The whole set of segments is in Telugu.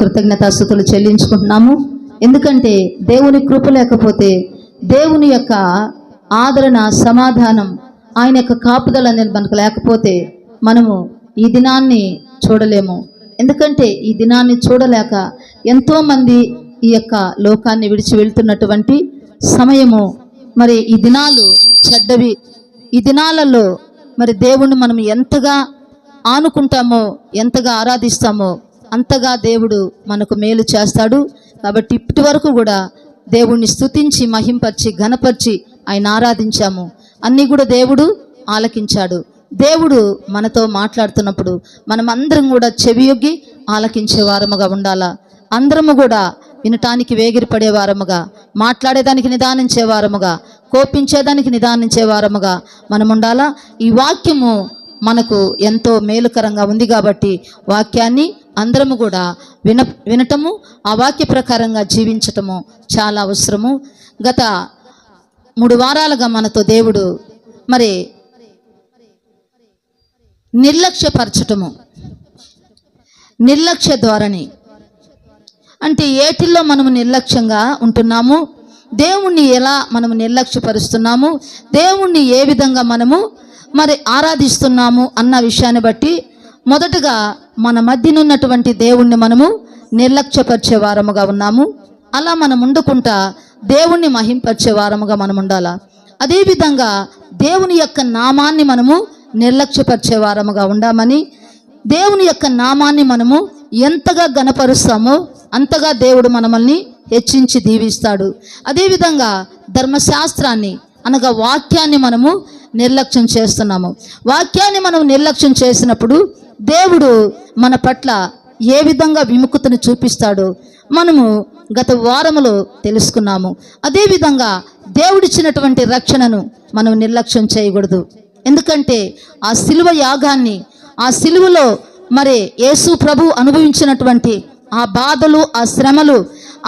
కృతజ్ఞతాస్తుతులు చెల్లించుకుంటున్నాము. ఎందుకంటే దేవుని కృప లేకపోతే, దేవుని యొక్క ఆదరణ, సమాధానం, ఆయన యొక్క కాపుదల అనేది మనకు లేకపోతే మనము ఈ దినాన్ని చూడలేము. ఎందుకంటే ఈ దినాన్ని చూడలేక ఎంతోమంది ఈ యొక్క లోకాన్ని విడిచి వెళ్తున్నటువంటి సమయము. మరి ఈ దినాలు చెడ్డవి. ఈ దినాలలో మరి దేవుణ్ణి మనం ఎంతగా ఆనుకుంటామో, ఎంతగా ఆరాధిస్తామో అంతగా దేవుడు మనకు మేలు చేస్తాడు. కాబట్టి ఇప్పటి వరకు కూడా దేవుణ్ణి స్తుతించి, మహింపరిచి, ఘనపరిచి ఆయన ఆరాధించాము. అన్నీ కూడా దేవుడు ఆలకించాడు. దేవుడు మనతో మాట్లాడుతున్నప్పుడు మనం అందరం కూడా చెవియొగ్గి ఆలకించే వారముగా ఉండాలా. అందరము కూడా వినటానికి వేగిరపడే వారముగా, మాట్లాడేదానికి నిదానించే వారముగా, కోపించేదానికి నిదానించే వారముగా మనం ఉండాలా. ఈ వాక్యము మనకు ఎంతో మేలుకరంగా ఉంది కాబట్టి వాక్యాన్ని అందరము కూడా వినటము, ఆ వాక్య ప్రకారంగా జీవించటము చాలా అవసరము. గత 3 వారాలుగా మనతో దేవుడు మరి నిర్లక్ష్యపరచటము, నిర్లక్ష్య ధోరణి అంటే ఏటిల్లో మనము నిర్లక్ష్యంగా ఉంటున్నాము, దేవుణ్ణి ఎలా మనము నిర్లక్ష్యపరుస్తున్నాము, దేవుణ్ణి ఏ విధంగా మనము మరి ఆరాధిస్తున్నాము అన్న విషయాన్ని బట్టి మొదటగా మన మధ్యనున్నటువంటి దేవుణ్ణి మనము నిర్లక్ష్యపరిచే వారముగా ఉన్నాము. అలా మనం ఉండకుండా దేవుణ్ణి మహింపరిచే వారముగా మనం ఉండాలా. అదేవిధంగా దేవుని యొక్క నామాన్ని మనము నిర్లక్ష్యపరిచే వారముగా ఉండామని, దేవుని యొక్క నామాన్ని మనము ఎంతగా గణపరుస్తామో అంతగా దేవుడు మనల్ని హెచ్చించి దీవిస్తాడు. అదేవిధంగా ధర్మశాస్త్రాన్ని అనగా వాక్యాన్ని మనము నిర్లక్ష్యం చేస్తున్నాము. వాక్యాన్ని మనం నిర్లక్ష్యం చేసినప్పుడు దేవుడు మన పట్ల ఏ విధంగా విముఖతను చూపిస్తాడో మనము గత వారములో తెలుసుకున్నాము. అదేవిధంగా దేవుడిచ్చినటువంటి రక్షణను మనం నిర్లక్ష్యం చేయకూడదు. ఎందుకంటే ఆ శిలువ యాగాన్ని, ఆ శిలువలో మరి యేసు ప్రభు అనుభవించినటువంటి ఆ బాధలు, ఆ శ్రమలు,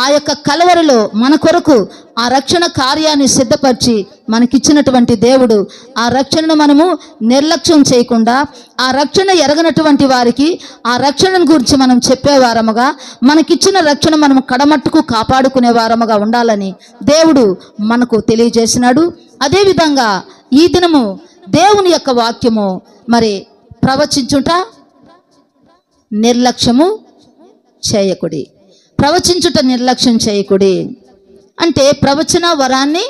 ఆ యొక్క కలవరలో మన కొరకు ఆ రక్షణ కార్యాన్ని సిద్ధపరిచి మనకిచ్చినటువంటి దేవుడు ఆ రక్షణను మనము నిర్లక్ష్యం చేయకుండా, ఆ రక్షణ ఎరగనటువంటి వారికి ఆ రక్షణను గురించి మనం చెప్పేవారముగా, మనకిచ్చిన రక్షణ మనం కడమట్టుకు కాపాడుకునే వారముగా ఉండాలని దేవుడు మనకు తెలియజేసినాడు. అదేవిధంగా ఈ దినము దేవుని యొక్క వాక్యము మరి ప్రవచించుట నిర్లక్ష్యము చేయకుడి. ప్రవచించుట నిర్లక్ష్యం చేయకుడి అంటే ప్రవచన వరాన్ని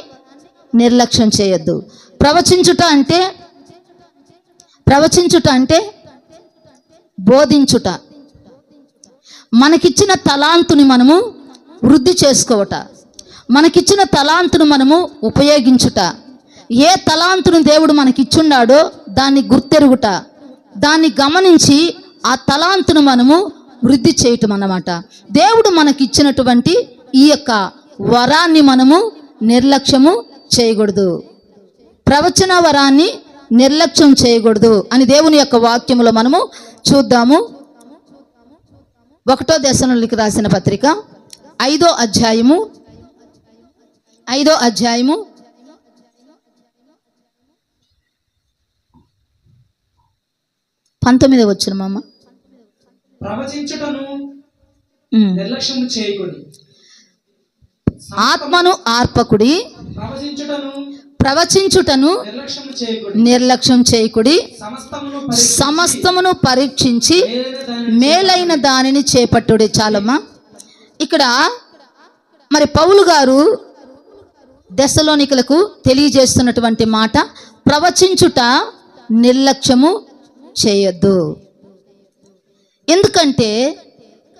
నిర్లక్ష్యం చేయొద్దు. ప్రవచించుట అంటే బోధించుట, మనకిచ్చిన తలాంతుని మనము వృద్ధి చేసుకోవట, మనకిచ్చిన తలాంతును మనము ఉపయోగించుట, ఏ తలాంతును దేవుడు మనకిచ్చున్నాడో దాన్ని గుర్తెరుగుట, దాన్ని గమనించి ఆ తలాంతును మనము వృద్ధి చేయటం అన్నమాట. దేవుడు మనకిచ్చినటువంటి ఈ యొక్క వరాన్ని మనము నిర్లక్ష్యము చేయకూడదు. ప్రవచన వరాన్ని నిర్లక్ష్యం చేయకూడదు అని దేవుని యొక్క వాక్యములో మనము చూద్దాము. 1 దశలోనికి రాసిన పత్రిక 5వ అధ్యాయము 19వ వచనం. ప్రవచించుటను నిర్లక్ష్యము చేయకుడి, ఆత్మను ఆర్పకుడి, ప్రవచించుటను నిర్లక్ష్యం చేయకుడి, సమస్తమును పరీక్షించి మేలైన దానిని చేపట్టుడి. చాలమ్మా. ఇక్కడ మరి పౌలు గారు దెస్సలోనికలకు తెలియజేస్తున్నటువంటి మాట, ప్రవచించుట నిర్లక్ష్యము చేయొద్దు. ఎందుకంటే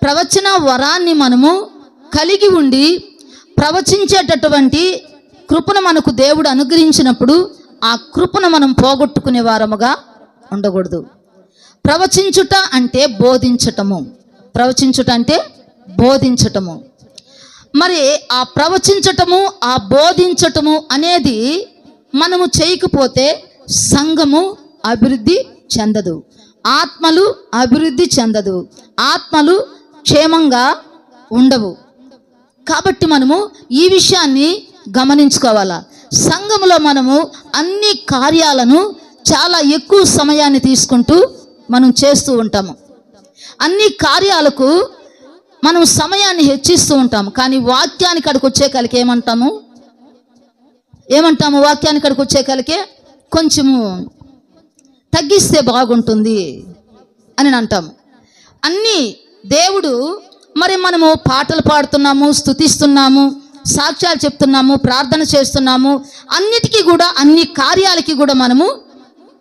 ప్రవచన వరాన్ని మనము కలిగి ఉండి ప్రవచించేటటువంటి కృపను మనకు దేవుడు అనుగ్రహించినప్పుడు ఆ కృపను మనం పోగొట్టుకునే వారముగా ఉండకూడదు. ప్రవచించుట అంటే బోధించటము, ప్రవచించుట అంటే బోధించటము. మరి ఆ ప్రవచించటము, ఆ బోధించటము అనేది మనము చేయకపోతే సంఘము అభివృద్ధి చెందదు, ఆత్మలు అభివృద్ధి చెందదు, ఆత్మలు క్షేమంగా ఉండవు. కాబట్టి మనము ఈ విషయాన్ని గమనించుకోవాలా. సంఘములో మనము అన్ని కార్యాలను చాలా ఎక్కువ సమయాన్ని తీసుకుంటూ మనం చేస్తూ ఉంటాము. అన్ని కార్యాలకు మనం సమయాన్ని హెచ్చిస్తూ ఉంటాం, కానీ వాక్యానికి అక్కడికి వచ్చే కలికి ఏమంటాము వాక్యానికి అక్కడికి వచ్చే కలికే కొంచెము తగ్గిస్తే బాగుంటుంది అని అంటాము. అన్నీ దేవుడు మరి మనము పాటలు పాడుతున్నాము, స్తుతిస్తున్నాము, సాక్ష్యాలు చెప్తున్నాము, ప్రార్థన చేస్తున్నాము, అన్నిటికీ కూడా అన్ని కార్యాలకి కూడా మనము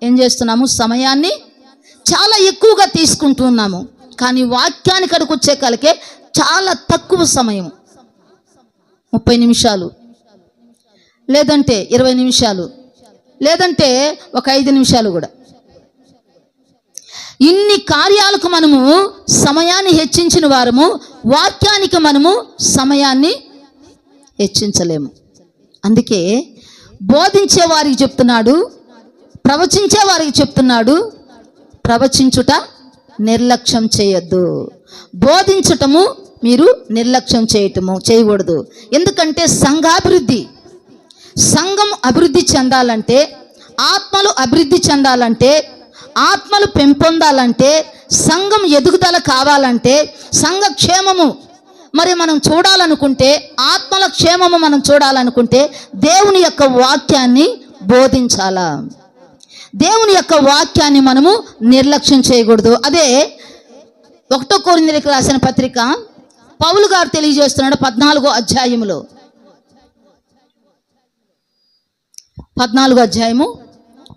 ఏం చేస్తున్నాము, సమయాన్ని చాలా ఎక్కువగా తీసుకుంటున్నాము. కానీ వాక్యానికి అక్కడికి వచ్చే కలికే చాలా తక్కువ సమయం, 30 నిమిషాలు, లేదంటే 20 నిమిషాలు, లేదంటే ఒక 5 నిమిషాలు కూడా. ఇన్ని కార్యాలకు మనము సమయాన్ని హెచ్చించిన వారము, వాక్యానికి మనము సమయాన్ని హెచ్చించలేము. అందుకే బోధించే వారికి చెప్తున్నాడు, ప్రవచించే వారికి చెప్తున్నాడు, ప్రవచించుట నిర్లక్ష్యం చేయొద్దు. బోధించటము మీరు నిర్లక్ష్యం చేయకూడదు. ఎందుకంటే సంఘం అభివృద్ధి చెందాలంటే, ఆత్మలు అభివృద్ధి చెందాలంటే, ఆత్మలు పెంపొందాలంటే, సంఘం ఎదుగుదల కావాలంటే, సంఘ క్షేమము మరి మనం చూడాలనుకుంటే, ఆత్మల క్షేమము మనం చూడాలనుకుంటే దేవుని యొక్క వాక్యాన్ని బోధించాలా. దేవుని యొక్క వాక్యాన్ని మనము నిర్లక్ష్యం చేయకూడదు. అదే 1 కొరింథీయులకు రాసిన పత్రిక పౌలు గారు తెలియజేస్తున్నాడు 14వ అధ్యాయములో, 14వ అధ్యాయము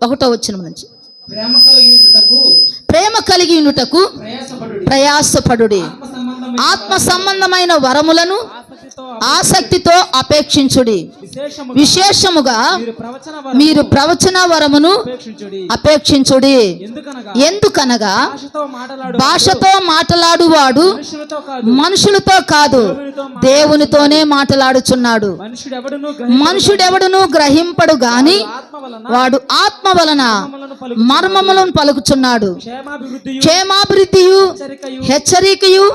1వ వచనం నుంచి, ప్రేమ కలిగి ఉండుటకు ప్రయాసపడుడి, ఆత్మ సంబంధమైన వరములను ఆసక్తితో అపేక్షించుడి, విశేషముగా మీరు ప్రవచన వరమును అపేక్షించుడి. ఎందుకనగా భాషతో మాట్లాడువాడు మనుషులతో కాదు, దేవునితోనే మాట్లాడుచున్నాడు. మనుషుడెవడును గ్రహింపడు గాని వాడు ఆత్మ వలన మర్మములను పలుకుచున్నాడు. క్షేమాభివృద్ధియు హెచ్చరికయు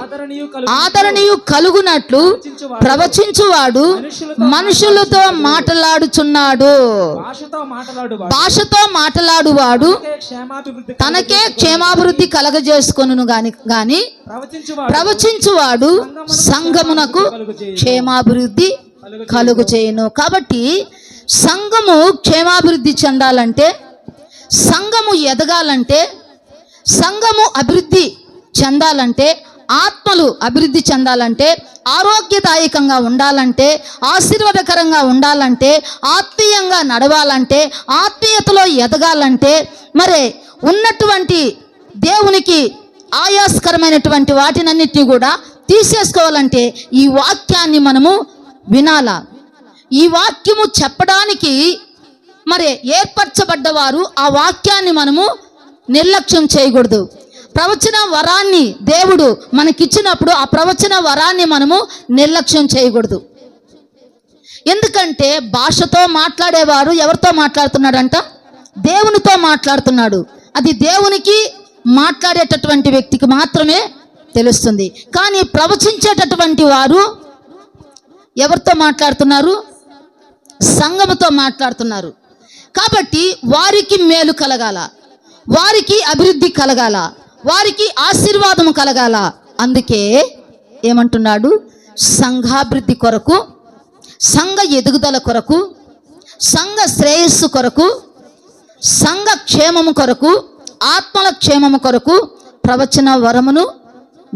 ఆదరణీయు కలుగునట్లు ప్రవచించువాడు మనుషులతో మాట్లాడుచున్నాడు. భాషతో మాట్లాడువాడు తనకే క్షేమాభివృద్ధి కలగజేసుకొనును గాని ప్రవచించువాడు సంఘమునకు క్షేమాభివృద్ధి కలుగు చేయను. కాబట్టి సంఘము క్షేమాభివృద్ధి చెందాలంటే, సంఘము ఎదగాలంటే, సంఘము అభివృద్ధి చెందాలంటే, ఆత్మలు అభివృద్ధి చెందాలంటే, ఆరోగ్యదాయకంగా ఉండాలంటే, ఆశీర్వాదకరంగా ఉండాలంటే, ఆత్మీయంగా నడవాలంటే, ఆత్మీయతలో ఎదగాలంటే, మరి ఉన్నటువంటి దేవునికి ఆయాస్కరమైనటువంటి వాటినన్నిటిని కూడా తీసేసుకోవాలంటే ఈ వాక్యాన్ని మనము వినాలా. ఈ వాక్యము చెప్పడానికి మరి ఏర్పరచబడ్డవారు ఆ వాక్యాన్ని మనము నిర్లక్ష్యం చేయకూడదు. ప్రవచన వరాన్ని దేవుడు మనకిచ్చినప్పుడు ఆ ప్రవచన వరాన్ని మనము నిర్లక్ష్యం చేయకూడదు. ఎందుకంటే భాషతో మాట్లాడేవారు ఎవరితో మాట్లాడుతున్నాడంట? దేవునితో మాట్లాడుతున్నాడు. అది దేవునికి మాట్లాడేటటువంటి వ్యక్తికి మాత్రమే తెలుస్తుంది. కానీ ప్రవచించేటటువంటి వారు ఎవరితో మాట్లాడుతున్నారు? సంఘముతో మాట్లాడుతున్నారు. కాబట్టి వారికి మేలు కలగాల, వారికి అభివృద్ధి కలగాల, వారికి ఆశీర్వాదం కలగాల. అందుకే ఏమంటున్నాడు? సంఘాభివృద్ధి కొరకు, సంఘ ఎదుగుదల కొరకు, సంఘ శ్రేయస్సు కొరకు, సంఘ క్షేమము కొరకు, ఆత్మల క్షేమము కొరకు ప్రవచన వరమును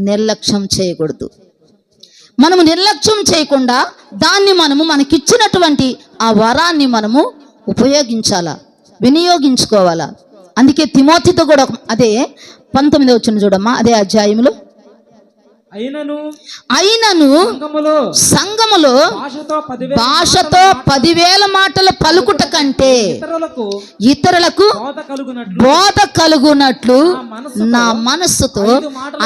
నిర్లక్ష్యం చేయకూడదు. మనము నిర్లక్ష్యం చేయకుండా దాన్ని మనకిచ్చినటువంటి ఆ వరాన్ని మనము ఉపయోగించాలా, వినియోగించుకోవాలా. అందుకే తిమోతితో కూడా అదే 19వ వచనం చూడమ్మా, అదే అధ్యాయములో, అయినను సంఘములో భాషతో 10,000 మాటలు పలుకుట కంటే ఇతరులకు బోధ కలుగునట్లు నా మనస్సుతో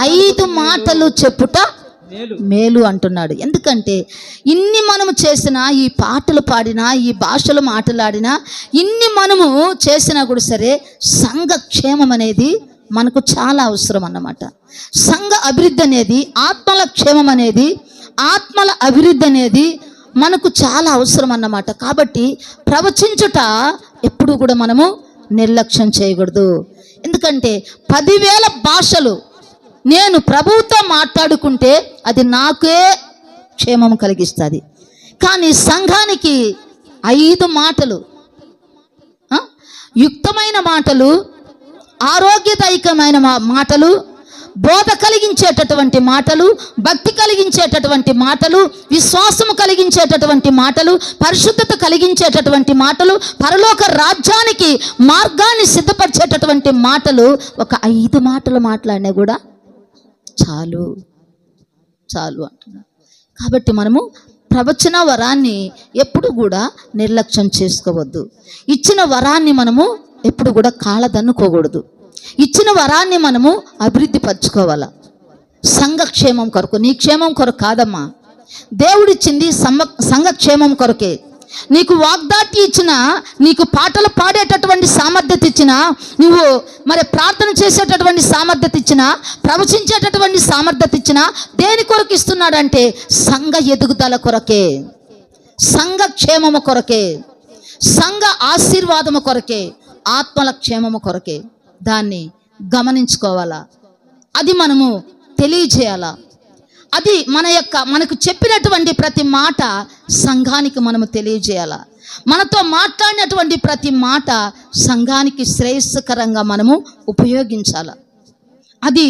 5 మాటలు చెప్పుట మేలు అంటున్నాడు. ఎందుకంటే ఇన్ని మనము చేసినా, ఈ పాటలు పాడినా, ఈ భాషలు మాట్లాడినా, ఇన్ని మనము చేసినా కూడా సరే సంఘ క్షేమం అనేది మనకు చాలా అవసరం అన్నమాట. సంఘ అభివృద్ధి అనేది, ఆత్మల క్షేమం అనేది, ఆత్మల అభివృద్ధి అనేది మనకు చాలా అవసరం అన్నమాట. కాబట్టి ప్రవచించుట ఎప్పుడు కూడా మనము నిర్లక్ష్యం చేయకూడదు. ఎందుకంటే 10,000 భాషలు నేను ప్రభువుతో మాట్లాడుకుంటే అది నాకే క్షేమం కలిగిస్తుంది. కానీ సంఘానికి 5 మాటలు, యుక్తమైన మాటలు, ఆరోగ్యదాయకమైన మాటలు, బోధ కలిగించేటటువంటి మాటలు, భక్తి కలిగించేటటువంటి మాటలు, విశ్వాసము కలిగించేటటువంటి మాటలు, పరిశుద్ధత కలిగించేటటువంటి మాటలు, పరలోక రాజ్యానికి మార్గాన్ని సిద్ధపరిచేటటువంటి మాటలు, ఒక 5 మాటలు మాట్లాడినా కూడా చాలు అంటున్నారు. కాబట్టి మనము ప్రవచన వరాన్ని ఎప్పుడు కూడా నిర్లక్ష్యం చేసుకోవద్దు. ఇచ్చిన వరాన్ని మనము ఎప్పుడు కూడా కాళ్ళదన్నుకోకూడదు. ఇచ్చిన వరాన్ని మనము అభివృద్ధి పరచుకోవాలా. సంఘక్షేమం కొరకు, నీ క్షేమం కొరకు కాదమ్మా. దేవుడిచ్చింది సంఘక్షేమం కొరకే. నీకు వాగ్దాటి ఇచ్చిన, నీకు పాటలు పాడేటటువంటి సామర్థ్యత ఇచ్చిన, నువ్వు మరి ప్రార్థన చేసేటటువంటి సామర్థ్యత ఇచ్చిన, ప్రవచించేటటువంటి సామర్థ్యత ఇచ్చిన, దేని కొరకు ఇస్తున్నాడంటే సంఘ ఎదుగుదల కొరకే, సంఘ క్షేమము కొరకే, సంఘ ఆశీర్వాదము కొరకే, ఆత్మల క్షేమము కొరకే. దాన్ని గమనించుకోవాలా, అది మనము తెలియజేయాలా. అది మనకు చెప్పినటువంటి ప్రతి మాట సంఘానికి మనము తెలియజేయాలా. మనతో మాట్లాడినటువంటి ప్రతి మాట సంఘానికి శ్రేయస్కరంగా మనము ఉపయోగించాల. అది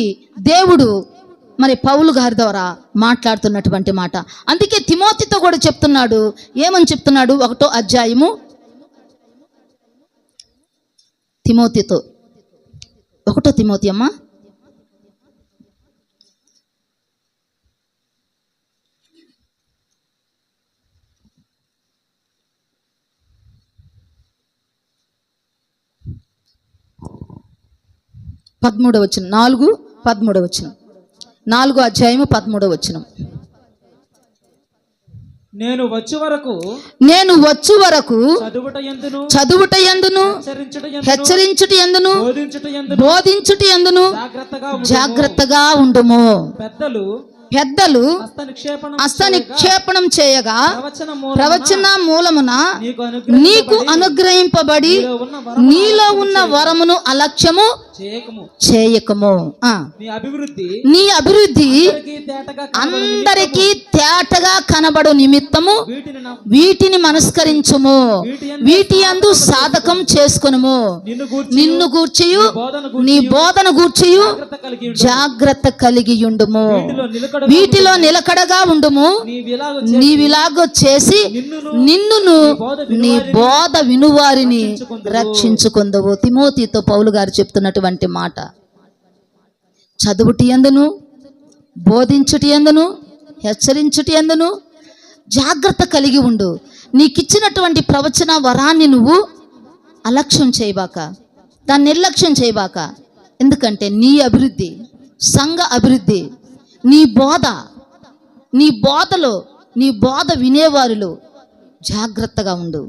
దేవుడు మరి పౌలు గారి ద్వారా మాట్లాడుతున్నటువంటి మాట. అందుకే తిమోతితో కూడా చెప్తున్నాడు. ఏమని చెప్తున్నాడు? 1వ అధ్యాయము తిమోతితో, 1 తిమోతి అమ్మ 13వ వచనం, 4:13వ వచనం, 4వ అధ్యాయము 13వ వచనం. నేను వచ్చు వరకు చదువుట యందును హెచ్చరించుట యందును బోధించుట యందును జాగ్రత్తగా ఉండుము. పెద్దలు హస్తనిక్షేపణం చేయగా ప్రవచన మూలమున నీకు అనుగ్రహింపబడి నీలో ఉన్న వరమును అలక్ష్యము చేయకము. నీ అభివృద్ధి అందరికీ తేటగా కనబడు నిమిత్తము వీటిని మనస్కరించుము. వీటి యందు సాధకం చేసుకొనుము. నిన్ను గూర్చియు నీ బోధన గూర్చియు జాగ్రత్త కలిగి ఉండుము. వీటిలో నిలకడగా ఉండుము. నీవిలాగో చేసి నిన్నును నీ బోధ వినువారిని రక్షించుకొందువు. తిమోతితో పౌలు గారు చెప్తున్నటువంటి మాట. చదువుటి యందును బోధించుటి యందును హెచ్చరించుటి యందును జాగ్రత్త కలిగి ఉండు. నీకిచ్చినటువంటి ప్రవచన వరాన్ని నువ్వు అలక్ష్యం చేయబాక, దాన్ని నిర్లక్ష్యం చేయబాక. ఎందుకంటే నీ అభివృద్ధి, సంఘ అభివృద్ధి, నీ బోధలో నీ బోధ వినేవారిలో జాగ్రత్తగా ఉండు.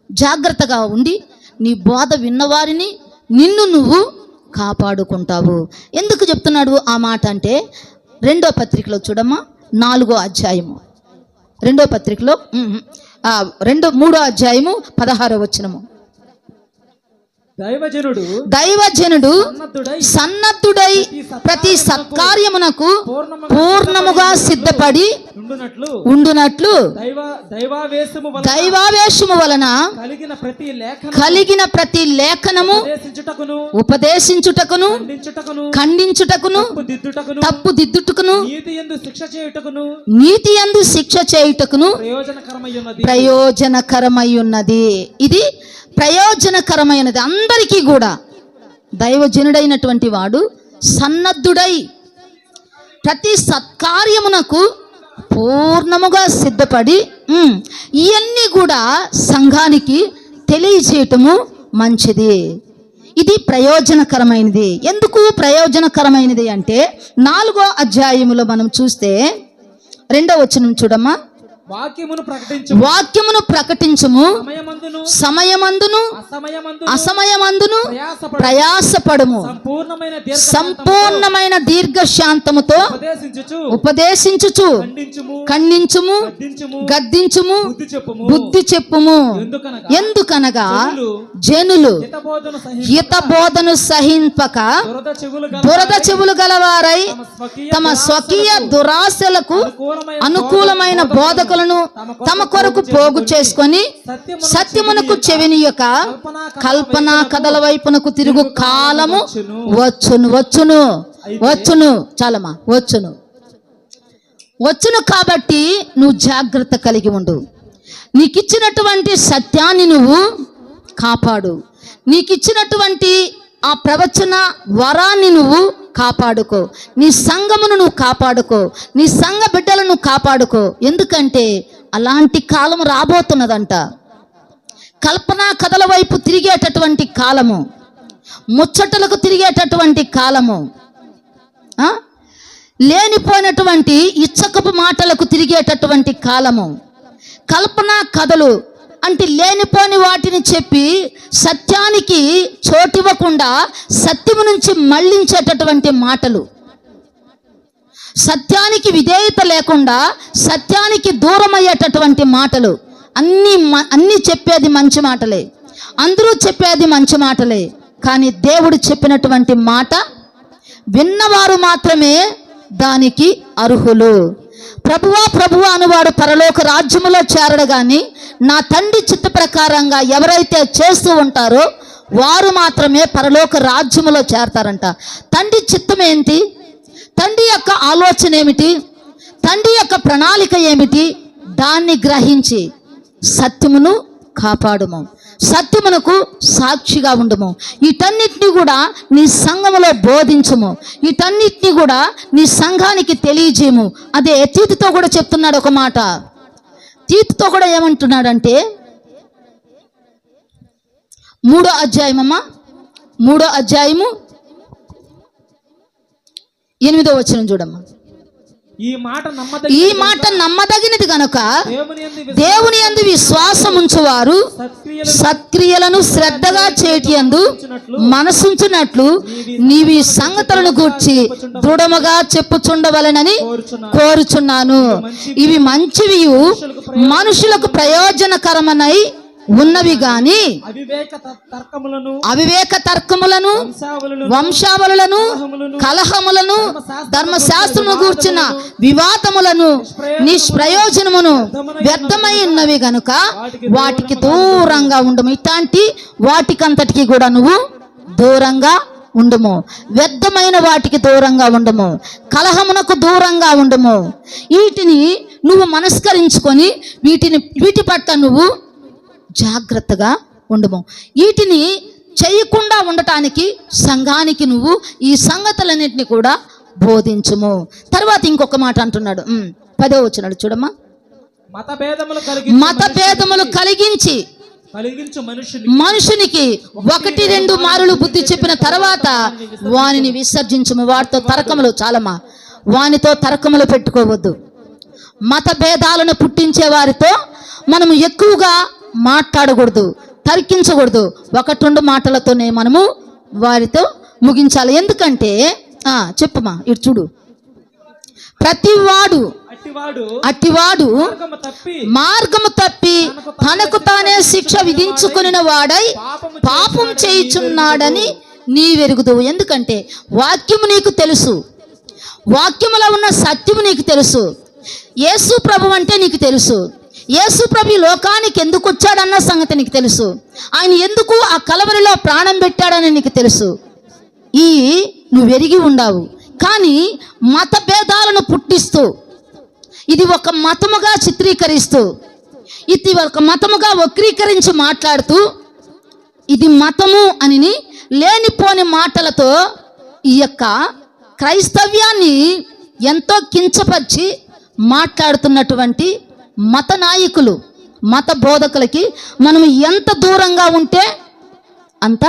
జాగ్రత్తగా ఉండి నీ బోధ విన్నవారిని నిన్ను నువ్వు కాపాడుకుంటావు. ఎందుకు చెప్తున్నాడు ఆ మాట అంటే 2వ పత్రికలో చూడమ్మా, 4వ అధ్యాయము, 2వ పత్రికలో 3వ అధ్యాయము 16వ వచనము. దైవజనుడు సన్నద్ధుడై ప్రతి సత్కార్యమునకు పూర్ణముగా సిద్ధపడి ఉండునట్లు దైవావేశము వలన కలిగిన ప్రతి లేఖనము ఉపదేశించుటకును ఖండించుటకును తప్పుదిద్దుటకును నీతి యందు శిక్ష చేయుటకును ప్రయోజనకరమై ఉన్నది. ఇది ప్రయోజనకరమైనది అందరికీ కూడా. దైవజనుడైనటువంటి వాడు సన్నద్ధుడై ప్రతి సత్కార్యమునకు పూర్ణముగా సిద్ధపడి ఇవన్నీ కూడా సంఘానికి తెలియచేయటము మంచిది. ఇది ప్రయోజనకరమైనది. ఎందుకు ప్రయోజనకరమైనది అంటే 4వ అధ్యాయములో మనం చూస్తే 2వ వచనం చూడమ్మా. వాక్యమును ప్రకటించుము సమయమందును అసమయమందును ప్రయాసపడుము సంపూర్ణమైన దీర్ఘశాంతముతో ఉపదేశించుచు ఖండించుము గద్దించుము బుద్ధి చెప్పుము ఎందుకనగా జనులు హితబోధను సహింపక దురద చెవులు గలవారై తమ స్వకీయ దురాశలకు అనుకూలమైన బోధకులను తమ కొరకు పోగు చేసుకొని సత్యమునకు చెవినియక కల్పనా కథల వైపునకు తిరుగు కాలము వచ్చును చాలమ్మా వచ్చును కాబట్టి నువ్వు జాగ్రత్త కలిగి ఉండు. నీకిచ్చినటువంటి సత్యాన్ని నువ్వు కాపాడు. నీకిచ్చినటువంటి ఆ ప్రవచన వరాన్ని నువ్వు కాపాడుకో. నీ సంఘమును నువ్వు కాపాడుకో. నీ సంఘ బిడ్డలను కాపాడుకో. ఎందుకంటే అలాంటి కాలం రాబోతున్నదంట. కల్పనా కథల వైపు తిరిగేటటువంటి కాలము, ముచ్చటలకు తిరిగేటటువంటి కాలము, లేనిపోయినటువంటి ఇచ్చకపు మాటలకు తిరిగేటటువంటి కాలము, కల్పనా కథలు అంటే లేనిపోని వాటిని చెప్పి సత్యానికి చోటివ్వకుండా సత్యము నుంచి మళ్ళించేటటువంటి మాటలు, సత్యానికి విధేయత లేకుండా సత్యానికి దూరం అయ్యేటటువంటి మాటలు, అన్నీ చెప్పేది మంచి మాటలే, అందరూ చెప్పేది మంచి మాటలే. కానీ దేవుడు చెప్పినటువంటి మాట విన్నవారు మాత్రమే దానికి అర్హులు. ప్రభువా అనువాడు పరలోక రాజ్యములో చేరడు గాని నా తండ్రి చిత్త ప్రకారంగా ఎవరైతే చేస్తూ ఉంటారో వారు మాత్రమే పరలోక రాజ్యములో చేరతారంట. తండ్రి చిత్తం ఏంటి? తండ్రి యొక్క ఆలోచన ఏమిటి? తండ్రి యొక్క ప్రణాళిక ఏమిటి? దాన్ని గ్రహించి సత్యమును కాపాడుము, సత్యమునకు సాక్షిగా ఉండుము. వీటన్నిటిని కూడా నీ సంఘములో బోధించుము. వీటన్నిటిని కూడా నీ సంఘానికి తెలియజేయము. అదే తీతుతో కూడా చెప్తున్నాడు ఒక మాట. తీతుతో కూడా ఏమంటున్నాడంటే 3వ అధ్యాయము 8వ వచనం చూడమ్మా. ఈ మాట నమ్మదగినది గనుక దేవుని యందు విశ్వాసం ఉంచువారు సత్క్రియలను శ్రద్ధగా చేటియందు మనసుంచునట్లు నీవి సంగతులను గూర్చి దృఢముగా చెప్పుచుండవలెనని కోరుచున్నాను. ఇవి మంచివి, మనుషులకు ప్రయోజనకరమనై ఉన్నవి గాని అవివేక తర్కములను వంశావళులను కలహములను ధర్మశాస్త్రమును గూర్చిన వివాదములను నిష్ప్రయోజనమును వ్యర్థమై ఉన్నవి గనుక వాటికి దూరంగా ఉండము. ఇట్లాంటి వాటికంతటికి కూడా నువ్వు దూరంగా ఉండము. వ్యర్థమైన వాటికి దూరంగా ఉండము. కలహమునకు దూరంగా ఉండము. వీటిని నువ్వు మనస్కరించుకొని వీటి పట్ల నువ్వు జాగ్రత్తగా ఉండము. వీటిని చేయకుండా ఉండటానికి సంఘానికి నువ్వు ఈ సంగతులన్నింటినీ కూడా బోధించుము. తర్వాత ఇంకొక మాట అంటున్నాడు 10వ వచనం చూడమ్మా. మతభేదములు కలిగించి మనుషునికి 1-2 మారులు బుద్ధి చెప్పిన తర్వాత వానిని విసర్జించుము. వాటితో తర్కములు చాలమ్మా, వానితో తర్కములు పెట్టుకోవద్దు. మతభేదాలను పుట్టించే వారితో మనము ఎక్కువగా మాట్లాడకూడదు, తర్కించకూడదు. 1-2 మాటలతోనే మనము వారితో ముగించాలి. ఎందుకంటే చెప్పుమా, ఇటు చూడు. ప్రతివాడు అట్టివాడు మార్గము తప్పి తనకు తానే శిక్ష విధించుకుని వాడై పాపం చేయుచున్నాడని నీవెరుగుదువు. ఎందుకంటే వాక్యము నీకు తెలుసు, వాక్యములో ఉన్న సత్యము నీకు తెలుసు, యేసు ప్రభు అంటే నీకు తెలుసు, యేసు ప్రభు లోకానికి ఎందుకు వచ్చాడన్న సంగతి నీకు తెలుసు, ఆయన ఎందుకు ఆ కలవరిలో ప్రాణం పెట్టాడని నీకు తెలుసు. నువ్వు ఎరిగి ఉండావు. కానీ మత భేదాలను పుట్టిస్తూ, ఇది ఒక మతముగా చిత్రీకరిస్తూ, ఇది ఒక మతముగా వక్రీకరించి మాట్లాడుతూ, ఇది మతము అని లేనిపోని మాటలతో ఈ యొక్క క్రైస్తవ్యాన్ని ఎంతో కించపరిచి మాట్లాడుతున్నటువంటి మత నాయకులు, మత బోధకులకి మనం ఎంత దూరంగా ఉంటే అంత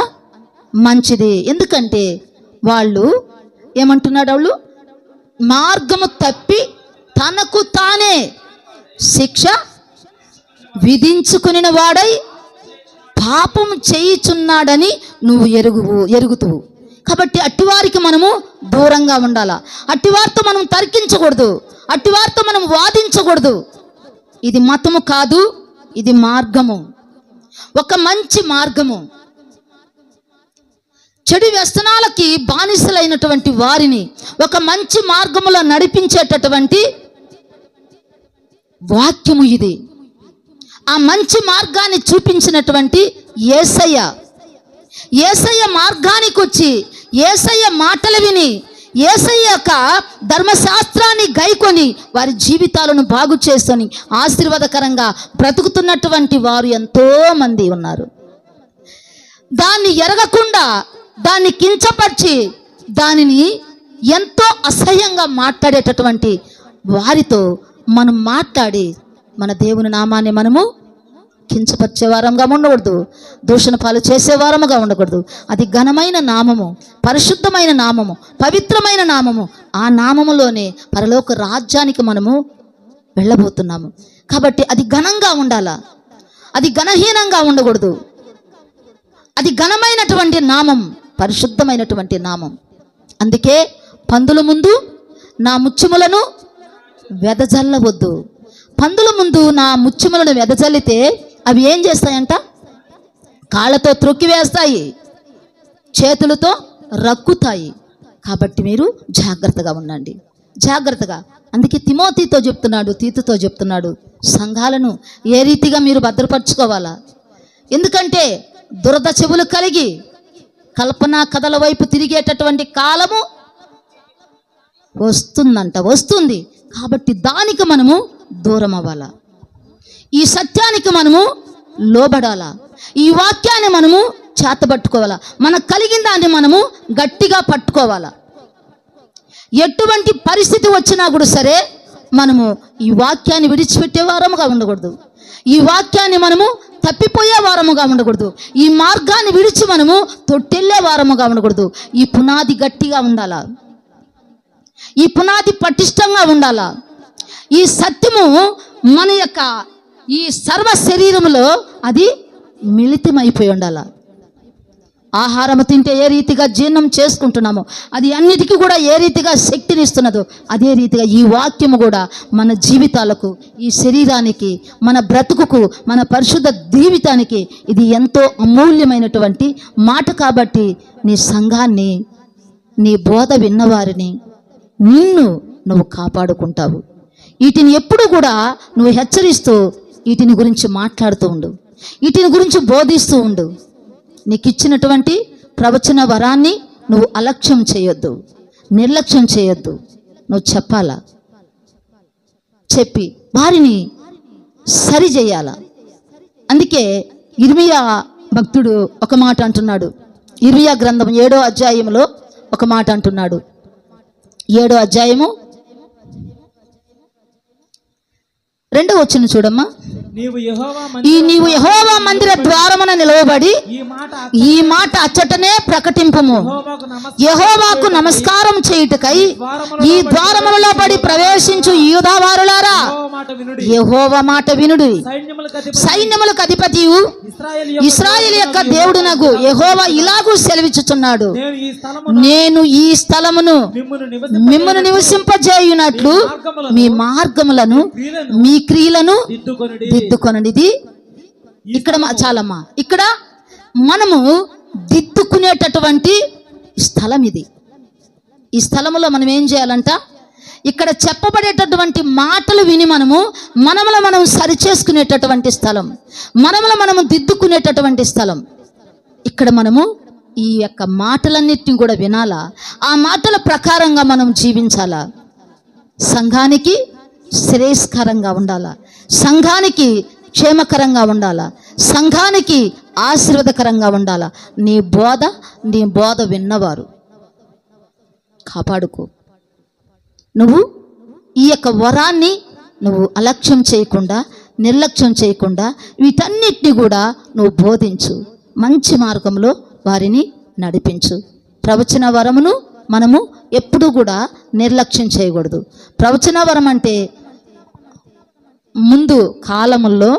మంచిది. ఎందుకంటే వాళ్ళు ఏమంటున్నాడు, వాళ్ళు మార్గము తప్పి తనకు తానే శిక్ష విధించుకుని వాడై పాపం చేయుచున్నాడని నువ్వు ఎరుగుతువు. కాబట్టి అట్టివారికి మనము దూరంగా ఉండాలా. అట్టివారితో మనం తర్కించకూడదు, అట్టివారితో మనం వాదించకూడదు. ఇది మతము కాదు, ఇది మార్గము, ఒక మంచి మార్గము. చెడు వ్యసనాలకి బానిసలైనటువంటి వారిని ఒక మంచి మార్గములో నడిపించేటటువంటి వాక్యము ఇది. ఆ మంచి మార్గాన్ని చూపించినటువంటి యేసయ్య, యేసయ్య మార్గానికి వచ్చి యేసయ్య మాటలు విని యేసయ్య యొక్క ధర్మశాస్త్రాన్ని గైకొని వారి జీవితాలను బాగు చేసుకొని ఆశీర్వాదకరంగా బ్రతుకుతున్నటువంటి వారు ఎంతో మంది ఉన్నారు. దాన్ని ఎరగకుండా, దాన్ని కించపరిచి, దానిని ఎంతో అసహ్యంగా మాట్లాడేటటువంటి వారితో మనం మాట్లాడి మన దేవుని నామాన్ని మనము కించపరిచే వారంగా ఉండకూడదు, దూషణ పాలు చేసే వారముగా ఉండకూడదు. అది ఘనమైన నామము, పరిశుద్ధమైన నామము, పవిత్రమైన నామము. ఆ నామములోనే పరలోక రాజ్యానికి మనము వెళ్ళబోతున్నాము. కాబట్టి అది ఘనంగా ఉండాలా, అది ఘనహీనంగా ఉండకూడదు. అది ఘనమైనటువంటి నామం, పరిశుద్ధమైనటువంటి నామం. అందుకే పందుల ముందు నా ముత్యములను వెదజల్లవద్దు. పందుల ముందు నా ముత్యములను వెదజల్లితే అవి ఏం చేస్తాయంట? కాళ్ళతో త్రొక్కి వేస్తాయి, చేతులతో రక్కుతాయి. కాబట్టి మీరు జాగ్రత్తగా ఉండండి, జాగ్రత్తగా. అందుకే తిమోతితో చెప్తున్నాడు, తీతుతో చెప్తున్నాడు, సంఘాలను ఏ రీతిగా మీరు భద్రపరచుకోవాలా. ఎందుకంటే దురద చెవులు కలిగి కల్పనా కథల వైపు తిరిగేటటువంటి కాలము వస్తుంది. కాబట్టి దానికి మనము దూరం అవ్వాలా, ఈ సత్యానికి మనము లోబడాలా, ఈ వాక్యాన్ని మనము చేతబట్టుకోవాలా, మనకు కలిగిన దాన్ని మనము గట్టిగా పట్టుకోవాలా. ఎటువంటి పరిస్థితి వచ్చినా కూడా సరే మనము ఈ వాక్యాన్ని విడిచిపెట్టే వారముగా ఉండకూడదు, ఈ వాక్యాన్ని మనము తప్పిపోయే వారముగా ఉండకూడదు, ఈ మార్గాన్ని విడిచి మనము తొట్టెళ్ళే వారముగా ఉండకూడదు. ఈ పునాది గట్టిగా ఉండాలా, ఈ పునాది పటిష్టంగా ఉండాలా. ఈ సత్యము మన యొక్క ఈ సర్వ శరీరములో అది మిళితమైపోయి ఉండాలా. ఆహారము తింటే ఏ రీతిగా జీర్ణం చేసుకుంటున్నామో, అది అన్నిటికీ కూడా ఏ రీతిగా శక్తిని ఇస్తున్నదో, అదే రీతిగా ఈ వాక్యము కూడా మన జీవితాలకు, ఈ శరీరానికి, మన బ్రతుకుకు, మన పరిశుద్ధ జీవితానికి ఇది ఎంతో అమూల్యమైనటువంటి మాట. కాబట్టి నీ సంఘాన్ని, నీ బోధ విన్నవారిని, నిన్ను నువ్వు కాపాడుకుంటావు. వీటిని ఎప్పుడు కూడా నువ్వు హెచ్చరిస్తూ, వీటిని గురించి మాట్లాడుతూ ఉండు, వీటిని గురించి బోధిస్తూ ఉండు. నీకు ఇచ్చినటువంటి ప్రవచన వరాన్ని నువ్వు అలక్ష్యం చేయొద్దు, నిర్లక్ష్యం చేయొద్దు. నువ్వు చెప్పాలా, చెప్పి వారిని సరి చేయాల. అందుకే ఇర్మియా భక్తుడు ఒక మాట అంటున్నాడు. ఇర్మియా గ్రంథం 7వ అధ్యాయంలో ఒక మాట అంటున్నాడు. 7వ అధ్యాయము 2వ వచనం చూడమ్మా. నీవు యెహోవా మందిర ద్వారమున నిలవబడి ఈ మాట అచ్చటనే ప్రకటింపుము. యెహోవాకు నమస్కారం చేయుటకై ఈ ద్వారములలో పడి ప్రవేశించు యూదావారులారా, యెహోవా మాట వినుడి. సైన్యములకు అధిపతియు ఇశ్రాయేలు యొక్క దేవుడునగు యెహోవా ఇలాగూ సెలవిచ్చుచున్నాడు, నేను ఈ స్థలమును మిమ్మును నివసింపజేయునట్లు మీ మార్గములను, మీ క్రియలను దిద్దుకొనండి. ఇక్కడ చాలమ్మా, ఇక్కడ మనము దిద్దుకునేటటువంటి స్థలం ఇది. ఈ స్థలములో మనం ఏం చేయాలంట? ఇక్కడ చెప్పబడేటటువంటి మాటలు విని మనములో మనం సరిచేసుకునేటటువంటి స్థలం, మనములో మనము దిద్దుకునేటటువంటి స్థలం. ఇక్కడ మనము ఈ యొక్క మాటలన్నిటిని కూడా వినాలా, ఆ మాటల ప్రకారంగా మనం జీవించాలా. సంఘానికి శ్రేయస్కరంగా ఉండాలా, సంఘానికి క్షేమకరంగా ఉండాలా, సంఘానికి ఆశీర్వాదకరంగా ఉండాలా. నీ బోధ విన్నవారు కాపాడుకో. నువ్వు ఈ యొక్క వరాన్ని నువ్వు అలక్ష్యం చేయకుండా, నిర్లక్ష్యం చేయకుండా వీటన్నిటిని కూడా నువ్వు బోధించు, మంచి మార్గంలో వారిని నడిపించు. ప్రవచన వరమును మనము ఎప్పుడూ కూడా నిర్లక్ష్యం చేయకూడదు. ప్రవచన వరం అంటే ముందు కాలముల్లో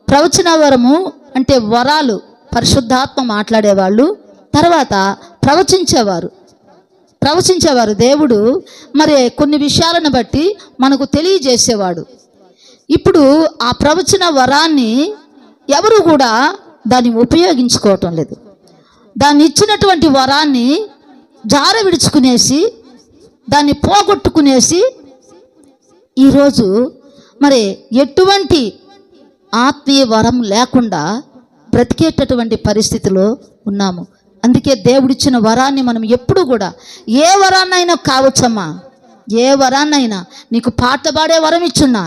ప్రవచన వరము అంటే వరాలు, పరిశుద్ధాత్మ మాట్లాడేవాళ్ళు, తర్వాత ప్రవచించేవారు. దేవుడు మరి కొన్ని విషయాలను బట్టి మనకు తెలియజేసేవాడు. ఇప్పుడు ఆ ప్రవచన వరాన్ని ఎవరు కూడా దాన్ని ఉపయోగించుకోవటం లేదు. దాన్ని ఇచ్చినటువంటి వరాన్ని జార విడుచుకునేసి, దాన్ని పోగొట్టుకునేసి ఈరోజు మరి ఎటువంటి ఆత్మీయ వరం లేకుండా బ్రతికేటటువంటి పరిస్థితిలో ఉన్నాము. అందుకే దేవుడిచ్చిన వరాన్ని మనం ఎప్పుడు కూడా, ఏ వరాన్నైనా కావచ్చమ్మా, ఏ వరాన్నైనా, నీకు పాట పాడే వరం ఇచ్చున్నా,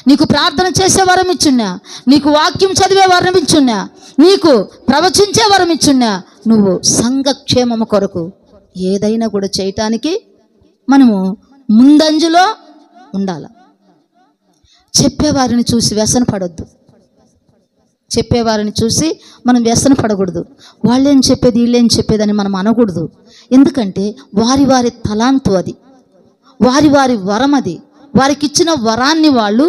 నీకు ప్రార్థన చేసే వరం ఇచ్చున్నా, నీకు వాక్యం చదివే వరం ఇచ్చున్నా, నీకు ప్రవచించే వరం ఇచ్చున్నా, నువ్వు సంఘక్షేమము కొరకు ఏదైనా కూడా చేయటానికి మనము ముందంజలో ఉండాలి. చెప్పేవారిని చూసి వ్యసన పడొద్దు. చెప్పేవారిని చూసి మనం వ్యసన పడకూడదు. వాళ్ళేం చెప్పేది, వీళ్ళేం చెప్పేదని మనం అనకూడదు. ఎందుకంటే వారి వారి తలాంతు అది, వారి వారి వరం అది. వారికి ఇచ్చిన వరాన్ని వాళ్ళు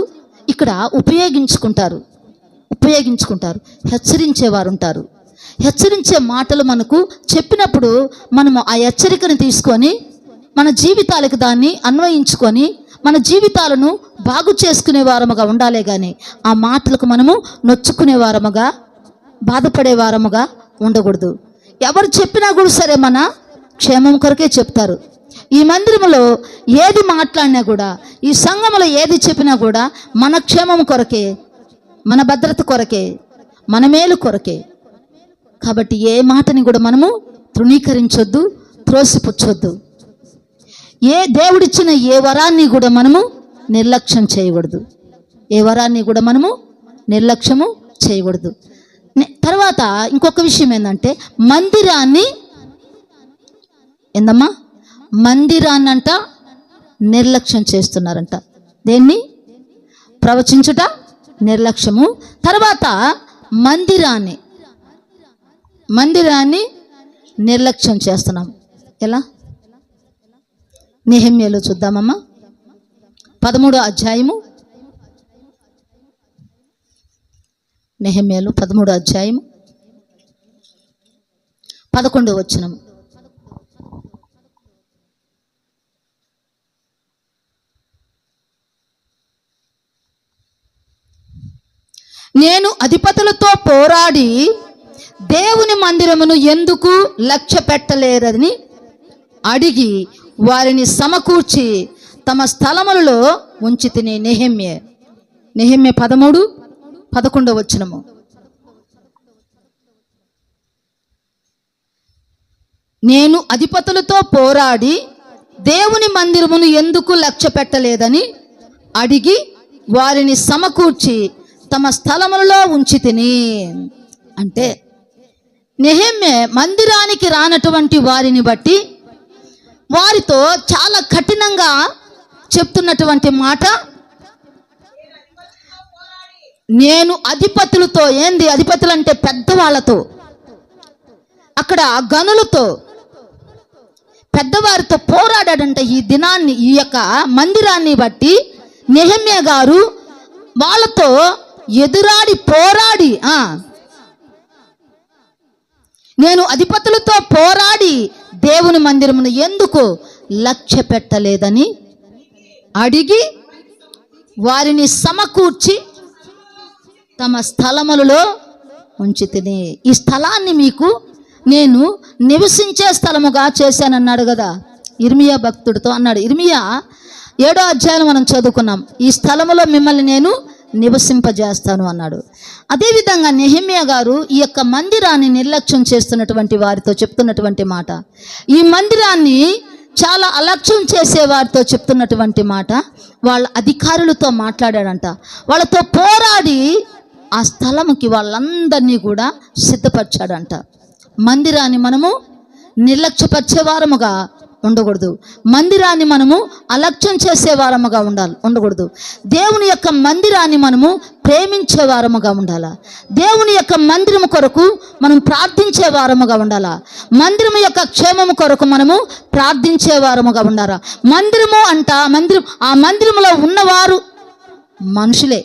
ఇక్కడ ఉపయోగించుకుంటారు. హెచ్చరించేవారు ఉంటారు. హెచ్చరించే మాటలు మనకు చెప్పినప్పుడు మనము ఆ హెచ్చరికను తీసుకొని మన జీవితాలకు దాన్ని అన్వయించుకొని మన జీవితాలను బాగు చేసుకునే వారముగా ఉండాలే కానీ ఆ మాటలకు మనము నొచ్చుకునే వారముగా, బాధపడే వారముగా ఉండకూడదు. ఎవరు చెప్పినా కూడా సరే మన క్షేమం కొరకే చెప్తారు. ఈ మందిరంలో ఏది మాట్లాడినా కూడా, ఈ సంఘములో ఏది చెప్పినా కూడా మన క్షేమం కొరకే, మన భద్రత కొరకే, మన మేలు కొరకే. కాబట్టి ఏ మాటని కూడా మనము తృణీకరించొద్దు, త్రోసిపుచ్చొద్దు. ఏ దేవుడిచ్చిన ఏ వరాన్ని కూడా మనము నిర్లక్ష్యం చేయకూడదు. ఏ వరాన్ని కూడా మనము నిర్లక్ష్యము చేయకూడదు. తర్వాత ఇంకొక విషయం ఏంటంటే మందిరాన్నంట నిర్లక్ష్యం చేస్తున్నారంట. దేన్ని? ప్రవచించుట నిర్లక్ష్యము. తర్వాత మందిరాన్ని నిర్లక్ష్యం చేస్తున్నాం. ఎలా? నెహెమ్యాలో చూద్దామమ్మా, 13వ అధ్యాయము. నెహెమ్యాలో 13వ అధ్యాయము 11వ వచనం. నేను అధిపతులతో పోరాడి దేవుని మందిరమును ఎందుకు లక్ష్య పెట్టలేరని అడిగి వారిని సమకూర్చి తమ స్థలములలో ఉంచితిని. నెహెమ్యా 13:11 వచనము. నేను అధిపతులతో పోరాడి దేవుని మందిరమును ఎందుకు లక్ష్య పెట్టలేదని అడిగి వారిని సమకూర్చి తమ స్థలములలో ఉంచితిని. అంటే నెహెమ్యా మందిరానికి రానటువంటి వారిని బట్టి వారితో చాలా కఠినంగా చెప్తున్నటువంటి మాట, నేను అధిపతులతో, ఏంది అధిపతులు అంటే పెద్దవాళ్ళతో, అక్కడ గనులతో, పెద్దవారితో పోరాడాడంట. ఈ దినాన్ని, ఈ యొక్క మందిరాన్ని బట్టి నెహెమ్యా గారు వాళ్ళతో ఎదురాడి పోరాడి, నేను అధిపతులతో పోరాడి దేవుని మందిరమును ఎందుకు లక్ష్య పెట్టలేదని అడిగి వారిని సమకూర్చి తమ స్థలములలో ఉంచితిని. ఈ స్థలాన్ని మీకు నేను నివసించే స్థలముగా చేశానన్నాడు కదా ఇర్మియా భక్తుడితో అన్నాడు. ఇర్మియా 7వ అధ్యాయం మనం చదువుకున్నాం. ఈ స్థలములో మిమ్మల్ని నేను నివసింపజేస్తాను అన్నాడు. అదేవిధంగా నెహెమ్యా గారు ఈ యొక్క మందిరాన్ని నిర్లక్ష్యం చేస్తున్నటువంటి వారితో చెప్తున్నటువంటి మాట, ఈ మందిరాన్ని చాలా అలక్ష్యం చేసే వారితో చెప్తున్నటువంటి మాట, వాళ్ళ అధికారులతో మాట్లాడాడంట. వాళ్ళతో పోరాడి ఆ స్థలంకి వాళ్ళందరినీ కూడా సిద్ధపరిచాడంట. మందిరాన్ని మనము నిర్లక్ష్యపరిచే వారముగా ఉండకూడదు. మందిరాన్ని మనము అలక్ష్యం చేసే వారముగా ఉండకూడదు. దేవుని యొక్క మందిరాన్ని మనము ప్రేమించే వారముగా ఉండాలా. దేవుని యొక్క మందిరము కొరకు మనం ప్రార్థించే వారముగా ఉండాలా. మందిరము యొక్క క్షేమము కొరకు మనము ప్రార్థించే వారముగా ఉండాలా. మందిరము ఆ మందిరములో ఉన్నవారు మనుషులే,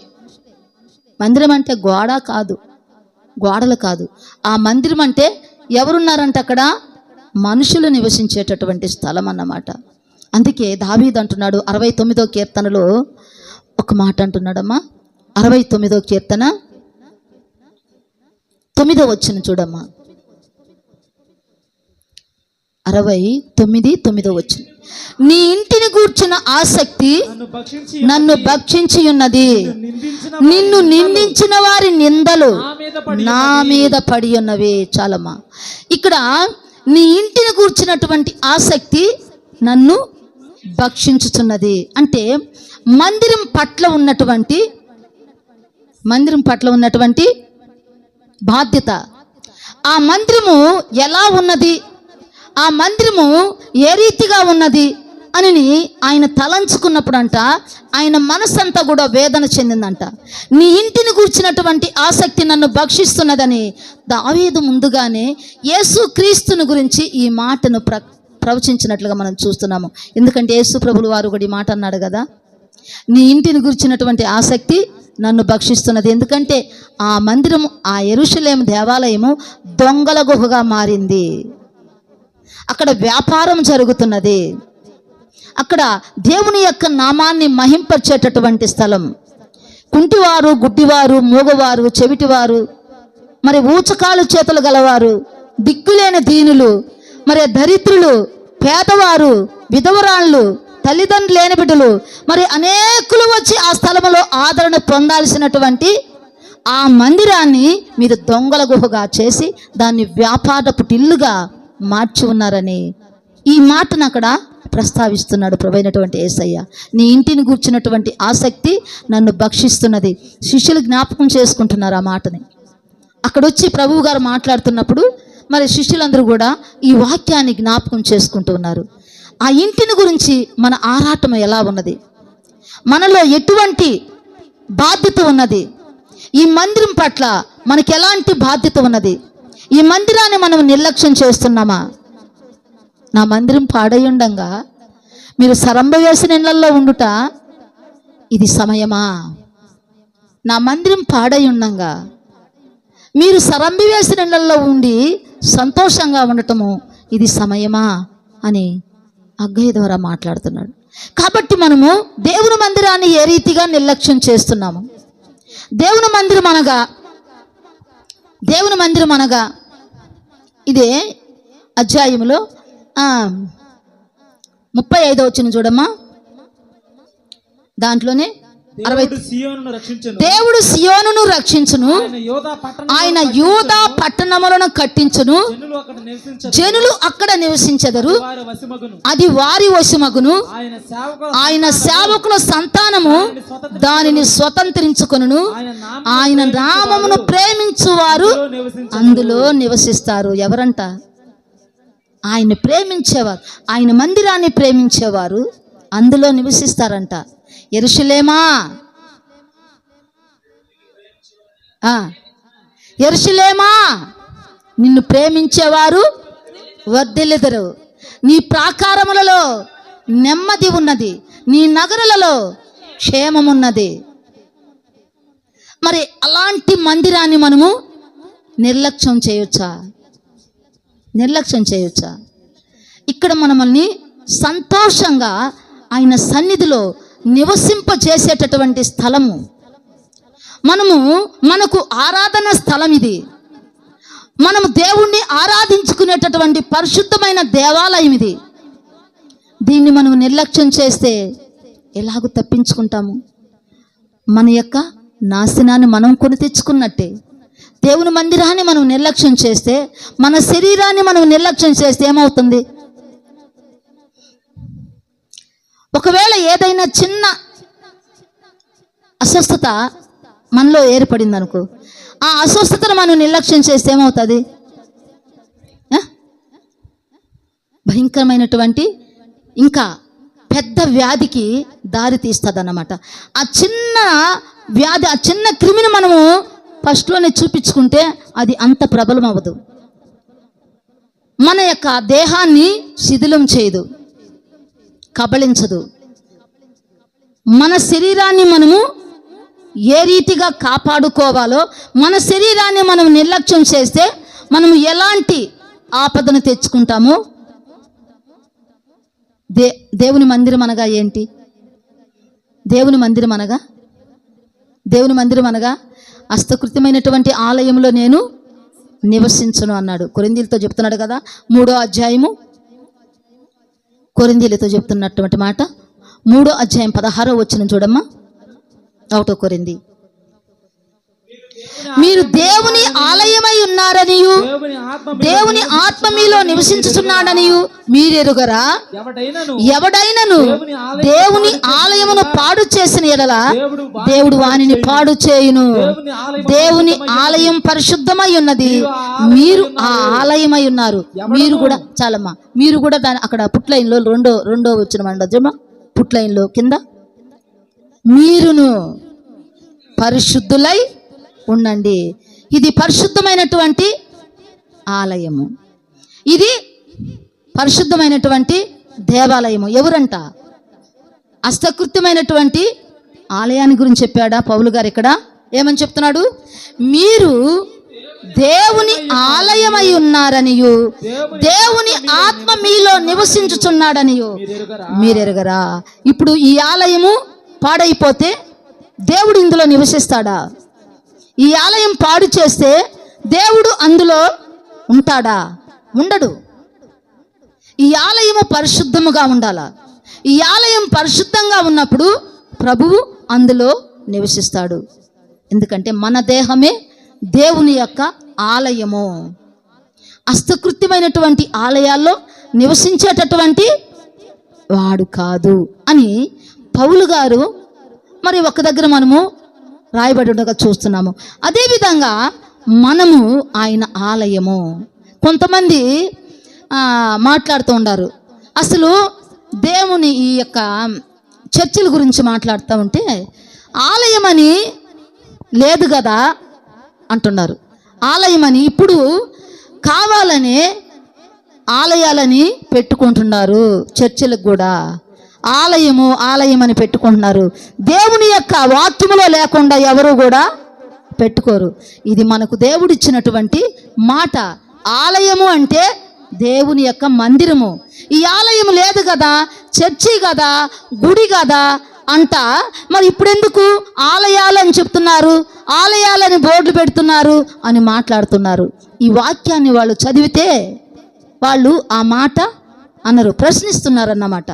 మందిరం అంటే గోడలు కాదు. ఆ మందిరం అంటే ఎవరున్నారంటే అక్కడ మనుషులు నివసించేటటువంటి స్థలం అన్నమాట. అందుకే దావీదు అంటున్నాడు 69వ కీర్తనలో ఒక మాట అంటున్నాడమ్మా. 69వ కీర్తన 9వ వచనం చూడమ్మా. 69:9 వచనం. నీ ఇంటిని గూర్చిన ఆసక్తి నన్ను భక్షించి ఉన్నది, నిన్ను నిందించిన వారి నిందలు నా మీద పడి ఉన్నవి. చాలమ్మా. ఇక్కడ నీ ఇంటిని గూర్చినటువంటి ఆసక్తి నన్ను భక్షించుచున్నది అంటే మందిరం పట్ల ఉన్నటువంటి బాధ్యత. ఆ మందిరము ఎలా ఉన్నది, ఆ మందిరము ఏ రీతిగా ఉన్నది అని ఆయన తలంచుకున్నప్పుడు అంట ఆయన మనసంతా కూడా వేదన చెందిందంట. నీ ఇంటిని కూర్చున్నటువంటి ఆసక్తి నన్ను భక్షిస్తున్నదని దావీదు ముందుగానే యేసు క్రీస్తుని గురించి ఈ మాటను ప్రవచించినట్లుగా మనం చూస్తున్నాము. ఎందుకంటే యేసు ప్రభులు వారు కూడా ఈ మాట అన్నాడు కదా, నీ ఇంటిని గురించినటువంటి ఆసక్తి నన్ను భక్షిస్తున్నది. ఎందుకంటే ఆ మందిరము, ఆ యెరూషలేము దేవాలయము దొంగల గుహగా మారింది. అక్కడ వ్యాపారం జరుగుతున్నది. అక్కడ దేవుని యొక్క నామాన్ని మహింపరిచేటటువంటి స్థలం. కుంటివారు, గుడ్డివారు, మూగవారు, చెవిటివారు, మరి ఊచకాలు చేతులు గలవారు, దిక్కులేని దీనులు, మరి దరిద్రులు, పేదవారు, విధవరాళ్ళు, తల్లిదండ్రులు లేని బిడ్డలు, మరి అనేకులు వచ్చి ఆ స్థలంలో ఆదరణ పొందాల్సినటువంటి ఆ మందిరాన్ని మీరు దొంగల గుహగా చేసి దాన్ని వ్యాపారపు టిల్లుగా మార్చి ఉన్నారని ఈ మాటను అక్కడ ప్రస్తావిస్తున్నాడు ప్రభువైనటువంటి యేసయ్య. నీ ఇంటిని కూర్చున్నటువంటి ఆసక్తి నన్ను భక్షిస్తున్నది. శిష్యులు జ్ఞాపకం చేసుకుంటున్నారు ఆ మాటని. అక్కడ వచ్చి ప్రభువు గారు మాట్లాడుతున్నప్పుడు మరి శిష్యులందరూ కూడా ఈ వాక్యాన్ని జ్ఞాపకం చేసుకుంటూ ఉన్నారు. ఆ ఇంటిని గురించి మన ఆరాటం ఎలా ఉన్నది, మనలో ఎటువంటి బాధ్యత ఉన్నది, ఈ మందిరం పట్ల మనకి ఎలాంటి బాధ్యత ఉన్నది, ఈ మందిరాన్ని మనం నిర్లక్ష్యం చేస్తున్నామా? నా మందిరం పాడై ఉండంగా మీరు సరంబ వేసిన ఇళ్లలో ఉండుట ఇది సమయమా? నా మందిరం పాడై ఉండంగా మీరు సరంబి వేసిన ఇళ్లలో ఉండి సంతోషంగా ఉండటము ఇది సమయమా అని అగ్గయ్య ద్వారా మాట్లాడుతున్నాడు. కాబట్టి మనము దేవుని మందిరాన్ని ఏ రీతిగా నిర్లక్ష్యం చేస్తున్నాము? దేవుని మందిరం అనగా ఇదే అధ్యాయములో 35వ వచనం చూడమ్మా. దాంట్లోనే దేవుడు సియోనును రక్షించును, ఆయన యూదా పట్టణములను కట్టించును, జనులు అక్కడ నివసించెదరు, అది వారి వశమగును, ఆయన సేవకుల సంతానము దానిని స్వతంత్రించుకొనును, ఆయన నామమును ప్రేమించువారు అందులో నివసిస్తారు. ఎవరంట? ఆయన ప్రేమించేవారు, ఆయన మందిరాన్ని ప్రేమించేవారు అందులో నివసిస్తారంట. యెరూషలేమా, యెరూషలేమా, నిన్ను ప్రేమించేవారు వర్ధిల్లుదురు. నీ ప్రాకారములలో నెమ్మది ఉన్నది, నీ నగరులలో క్షేమమున్నది. మరి అలాంటి మందిరాన్ని మనము నిర్లక్ష్యం చేయొచ్చా? ఇక్కడ మనల్ని సంతోషంగా ఆయన సన్నిధిలో నివసింపజేసేటటువంటి స్థలము, మనకు ఆరాధన స్థలం ఇది. మనము దేవుణ్ణి ఆరాధించుకునేటటువంటి పరిశుద్ధమైన దేవాలయం ఇది. దీన్ని మనం నిర్లక్ష్యం చేస్తే ఎలాగూ తప్పించుకుంటాము? మన యొక్క నాశనాన్ని మనం కొని తెచ్చుకున్నట్టే. దేవుని మందిరాన్ని మనం నిర్లక్ష్యం చేస్తే, మన శరీరాన్ని మనం నిర్లక్ష్యం చేస్తే ఏమవుతుంది? ఒకవేళ ఏదైనా చిన్న అస్వస్థత మనలో ఏర్పడింది అనుకో, ఆ అస్వస్థతను మనం నిర్లక్ష్యం చేస్తే ఏమవుతుంది? భయంకరమైనటువంటి ఇంకా పెద్ద వ్యాధికి దారి తీస్తుంది అన్నమాట. ఆ చిన్న వ్యాధి, ఆ చిన్న క్రిమిని మనము ఫస్ట్లోనే చూపించుకుంటే అది అంత ప్రబలం అవ్వదు, మన యొక్క దేహాన్ని శిథిలం చేయదు, కబళించదు. మన శరీరాన్ని మనము ఏ రీతిగా కాపాడుకోవాలో, మన శరీరాన్ని మనం నిర్లక్ష్యం చేస్తే మనం ఎలాంటి ఆపదను తెచ్చుకుంటాము. దేవుని మందిరం అనగా ఏంటి? దేవుని మందిరం అనగా హస్తకృత్యమైనటువంటి ఆలయంలో నేను నివసించును అన్నాడు. కొరింథీయులతో చెప్తున్నాడు కదా, 3వ అధ్యాయము కొరింథీయులతో చెప్తున్నటువంటి మాట, 3వ అధ్యాయం 16వ వచనం చూడమ్మా. 1 కొరింథీ, మీరు దేవుని ఆలయమై ఉన్నారనియు దేవుని ఆత్మ మీలో నివసించుచున్నాడనియు మీరెరుగరా? ఎవడైనను దేవుని ఆలయమును పాడు చేసిన ఎడల దేవుడు వానిని పాడు చేయును. దేవుని ఆలయం పరిశుద్ధమై ఉన్నది, మీరు ఆ ఆలయమై ఉన్నారు. మీరు కూడా చాలమ్మా, మీరు కూడా దాని అక్కడ పుట్లైన్లో రెండో వచ్చిన మండజమ్మా, పుట్లైన్లో కింద, మీరును పరిశుద్ధులై ఉండండి. ఇది పరిశుద్ధమైనటువంటి ఆలయము, ఇది పరిశుద్ధమైనటువంటి దేవాలయము. ఎవరంట? హస్తకృత్యమైనటువంటి ఆలయాన్ని గురించి చెప్పాడా పౌలు గారు? ఇక్కడ ఏమని చెప్తున్నాడు? మీరు దేవుని ఆలయమై ఉన్నారనియు దేవుని ఆత్మ మీలో నివసించుచున్నాడనియు మీరెరుగరా? ఇప్పుడు ఈ ఆలయము పాడైపోతే దేవుడు ఇందులో నివసిస్తాడా? ఈ ఆలయం పాడు చేస్తే దేవుడు అందులో ఉంటాడా? ఉండడు. ఈ ఆలయము పరిశుద్ధముగా ఉండాలా. ఈ ఆలయం పరిశుద్ధంగా ఉన్నప్పుడు ప్రభువు అందులో నివసిస్తాడు. ఎందుకంటే మన దేహమే దేవుని యొక్క ఆలయము. హస్తకృత్యమైనటువంటి ఆలయాల్లో నివసించేటటువంటి వాడు కాదు అని పౌలు గారు మరి ఒక దగ్గర మనము రాయబడి ఉండగా చూస్తున్నాము. అదేవిధంగా మనము ఆయన ఆలయము. కొంతమంది మాట్లాడుతూ ఉన్నారు, అసలు దేవుని ఈ యొక్క చర్చిల గురించి మాట్లాడుతూ ఉంటే ఆలయమని లేదు కదా అంటున్నారు. ఆలయమని ఇప్పుడు కావాలనే ఆలయాలని పెట్టుకుంటున్నారు. చర్చిలకు కూడా ఆలయం అని పెట్టుకుంటున్నారు. దేవుని యొక్క వాక్యములో లేకుండా ఎవరు కూడా పెట్టుకోరు. ఇది మనకు దేవుడిచ్చినటువంటి మాట. ఆలయము అంటే దేవుని యొక్క మందిరము. ఈ ఆలయం లేదు కదా, చర్చి కదా, గుడి కదా అంట. మరి ఇప్పుడెందుకు ఆలయాలు అని చెప్తున్నారు, ఆలయాలని బోర్డులు పెడుతున్నారు అని మాట్లాడుతున్నారు. ఈ వాక్యాన్ని వాళ్ళు చదివితే వాళ్ళు ఆ మాట అనరు, ప్రశ్నిస్తున్నారన్నమాట.